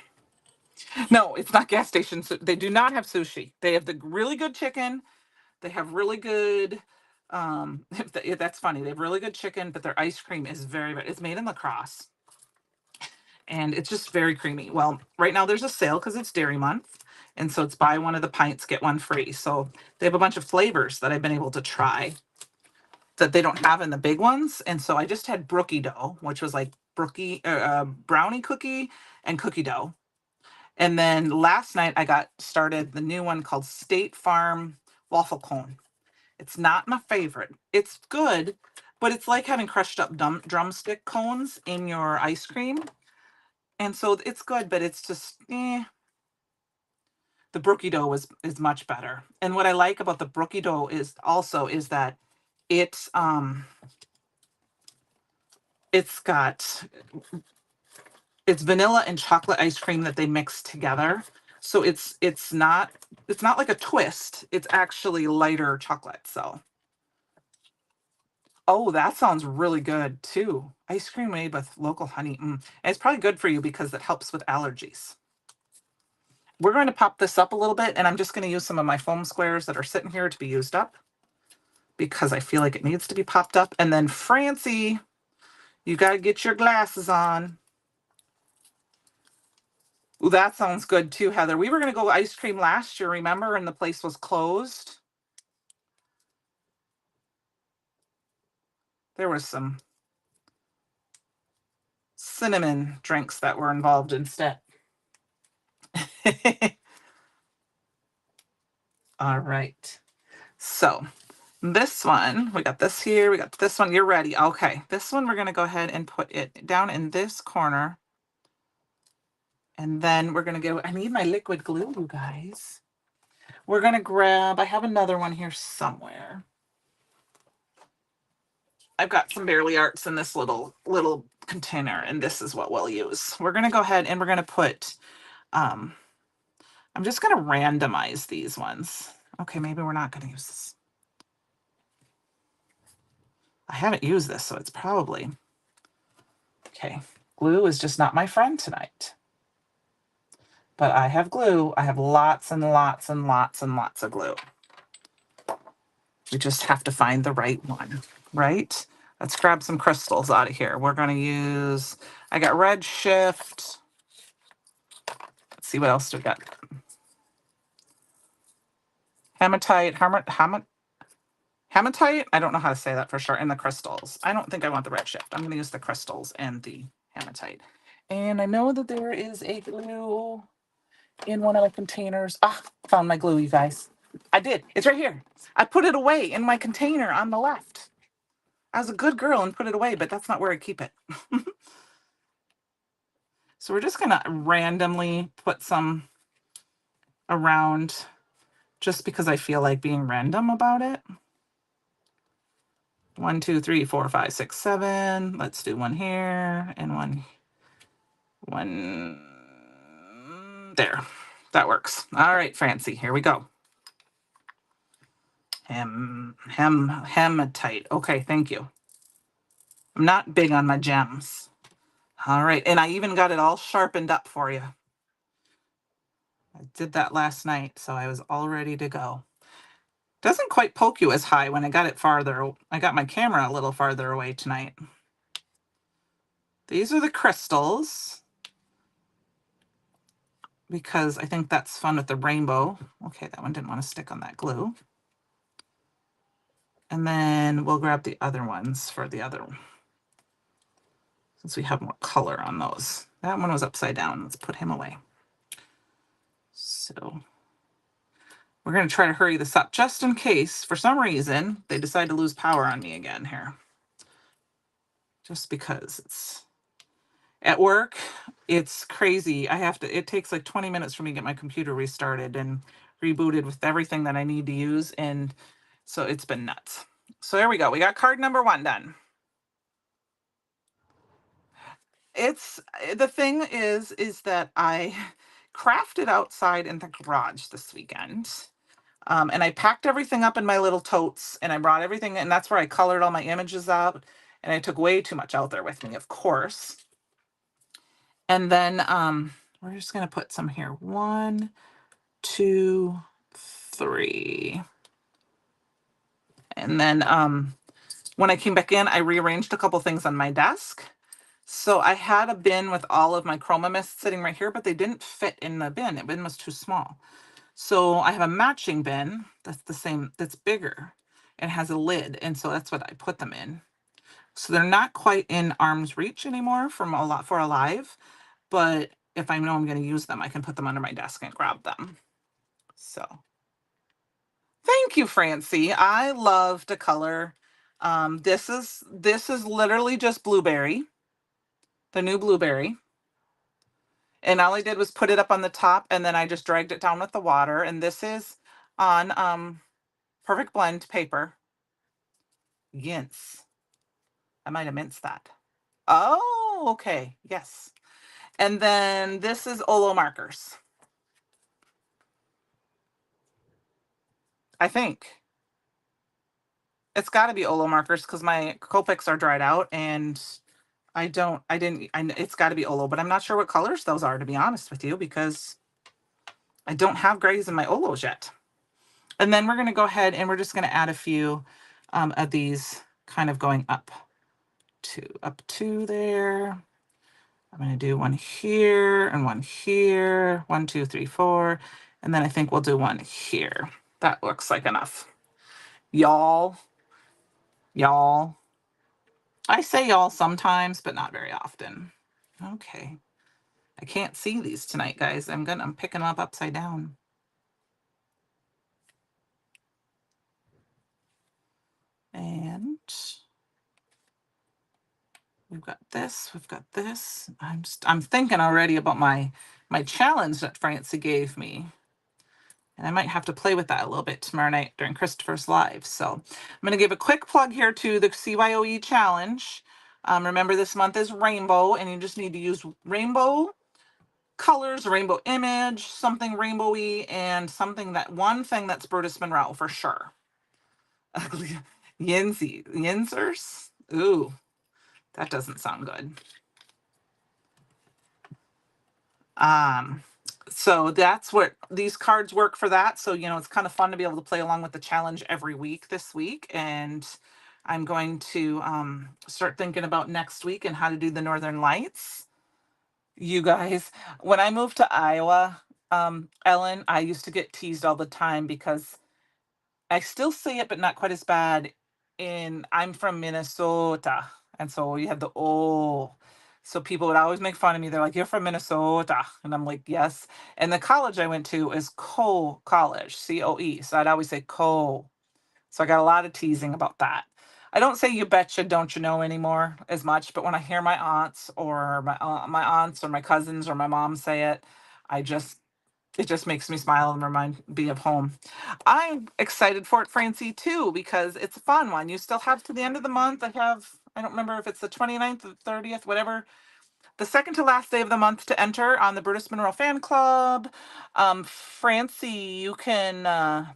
No, it's not gas stations. They do not have sushi. They have the really good chicken. They have really good, that's funny. They have really good chicken, but their ice cream is it's made in La Crosse. And it's just very creamy. Well, right now there's a sale because it's Dairy Month. And so it's buy one of the pints, get one free. So they have a bunch of flavors that I've been able to try that they don't have in the big ones. And so I just had brookie dough, which was like brownie cookie and cookie dough. And then last night I got started the new one called State Farm Waffle Cone. It's not my favorite. It's good, but it's like having crushed up drumstick cones in your ice cream. And so it's good, but it's just, The brookie dough is much better. And what I like about the brookie dough is that it's vanilla and chocolate ice cream that they mix together. So it's not like a twist. It's actually lighter chocolate. So oh, that sounds really good too. Ice cream made with local honey. And it's probably good for you because it helps with allergies. We're going to pop this up a little bit, and I'm just going to use some of my foam squares that are sitting here to be used up because I feel like it needs to be popped up. And then Francie, you got to get your glasses on. Ooh, that sounds good too, Heather. We were going to go ice cream last year, remember? And the place was closed. There was some cinnamon drinks that were involved instead. All right. So this one, we got this here. We got this one. You're ready. Okay. This one, we're going to go ahead and put it down in this corner. And then we're going to go, I need my liquid glue, you guys. We're going to grab, I have another one here somewhere. I've got some Barely Arts in this little container, and this is what we'll use. We're going to go ahead and we're going to put, I'm just going to randomize these ones. Okay, maybe we're not going to use this. I haven't used this, so it's probably, okay. Glue is just not my friend tonight. But I have glue. I have lots and lots and lots and lots of glue. We just have to find the right one, right? Let's grab some crystals out of here. We're going to use, I got Red Shift. Let's see what else do we got. Hematite, hematite? I don't know how to say that for sure. And the crystals. I don't think I want the Red Shift. I'm going to use the crystals and the hematite. And I know that there is a glue in one of the containers. Ah, found my glue, you guys. I did. It's right here. I put it away in my container on the left. I was a good girl and put it away, but that's not where I keep it. So we're just gonna randomly put some around just because I feel like being random about it. 1, 2, 3, 4, 5, 6, 7. Let's do one here and one there. That works. All right, Francie, here we go. Hematite. Okay, thank you. I'm not big on my gems. All right, and I even got it all sharpened up for you. I did that last night, so I was all ready to go. Doesn't quite poke you as high when I got it farther. I got my camera a little farther away tonight. These are the crystals, because I think that's fun with the rainbow. Okay, that one didn't want to stick on that glue. And then we'll grab the other ones for the other one, since we have more color on those. That one was upside down. Let's put him away. So we're going to try to hurry this up just in case, for some reason, they decide to lose power on me again here. Just because it's at work, it's crazy. It takes like 20 minutes for me to get my computer restarted and rebooted with everything that I need to use. And so it's been nuts. So there we go. We got card number 1 done. The thing is that I crafted outside in the garage this weekend. And I packed everything up in my little totes, and I brought everything, and that's where I colored all my images out. And I took way too much out there with me, of course. And then we're just going to put some here. 1, 2, 3. And then when I came back in, I rearranged a couple things on my desk. So I had a bin with all of my Chroma mist sitting right here, but they didn't fit in the bin. The bin was too small. So I have a matching bin that's the same, that's bigger and has a lid. And so that's what I put them in. So they're not quite in arm's reach anymore for a live, but if I know I'm going to use them, I can put them under my desk and grab them. So thank you, Francie. I love to color. This is literally just blueberry, the new blueberry. And all I did was put it up on the top, and then I just dragged it down with the water. And this is on Perfect Blend paper. Yince. I might have minced that. Oh, okay. Yes. And then this is Olo markers. I think. It's got to be Olo markers because my Copics are dried out, and it's got to be Olo, but I'm not sure what colors those are, to be honest with you, because I don't have grays in my Olos yet. And then we're going to go ahead and we're just going to add a few of these kind of going up to there. I'm going to do one here and one here. 1, 2, 3, 4. And then I think we'll do one here. That looks like enough. Y'all. I say y'all sometimes, but not very often. Okay. I can't see these tonight, guys. I'm picking them up upside down. And we've got this, I'm thinking already about my challenge that Francie gave me. And I might have to play with that a little bit tomorrow night during Christopher's Live. So I'm going to give a quick plug here to the CYOE challenge. Remember, this month is rainbow, and you just need to use rainbow colors, a rainbow image, something rainbowy, and one thing that's Brutus Monroe for sure. Yinzers? Ooh, that doesn't sound good. So that's what these cards work for that. So, it's kind of fun to be able to play along with the challenge every week this week. And I'm going to start thinking about next week and how to do the Northern Lights. You guys, when I moved to Iowa, Ellen, I used to get teased all the time because I still say it, but not quite as bad. I'm from Minnesota. And so you have the O. So people would always make fun of me. They're like, "You're from Minnesota." And I'm like, "Yes." And the college I went to is College, COE. So I'd always say Co. So I got a lot of teasing about that. I don't say you betcha, don't you know anymore as much, but when I hear my aunts or my aunts or my cousins or my mom say it, I just it just makes me smile and remind me of home. I'm excited for it, Francie, too, because it's a fun one. You still have to the end of the month. I don't remember if it's the 29th or the 30th, whatever, the second to last day of the month to enter on the Brutus Monroe Fan Club. Francie, you can,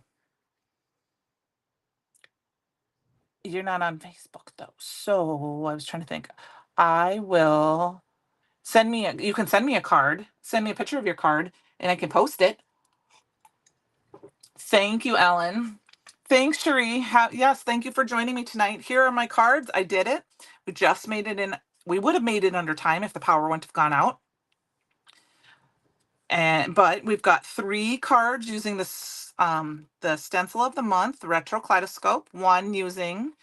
you're not on Facebook though. So I was trying to think. I will you can send me a card, send me a picture of your card, and I can post it. Thank you, Ellen. Thanks, Cherie. Yes, thank you for joining me tonight. Here are my cards. I did it. We just made it in. We would have made it under time if the power wouldn't have gone out. But we've got 3 cards using this the stencil of the month, the retro kaleidoscope. One using,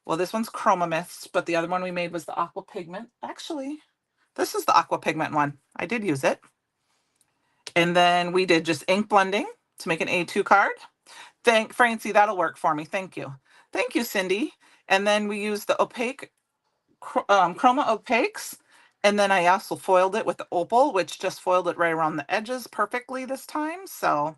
well, this one's Chroma Mist, but the other one we made was the aqua pigment. Actually, this is the aqua pigment one. I did use it. And then we did just ink blending to make an A2 card. Thank Francie, that'll work for me. Thank you. Thank you, Cindy. And then we used the opaque Chroma opaques. And then I also foiled it with the opal, which just foiled it right around the edges perfectly this time. So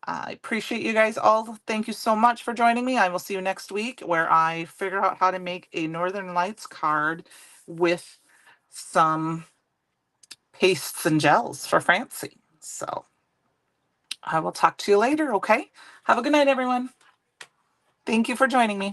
I appreciate you guys all. Thank you so much for joining me. I will see you next week where I figure out how to make a Northern Lights card with some pastes and gels for Francie. So I will talk to you later, okay? Have a good night, everyone. Thank you for joining me.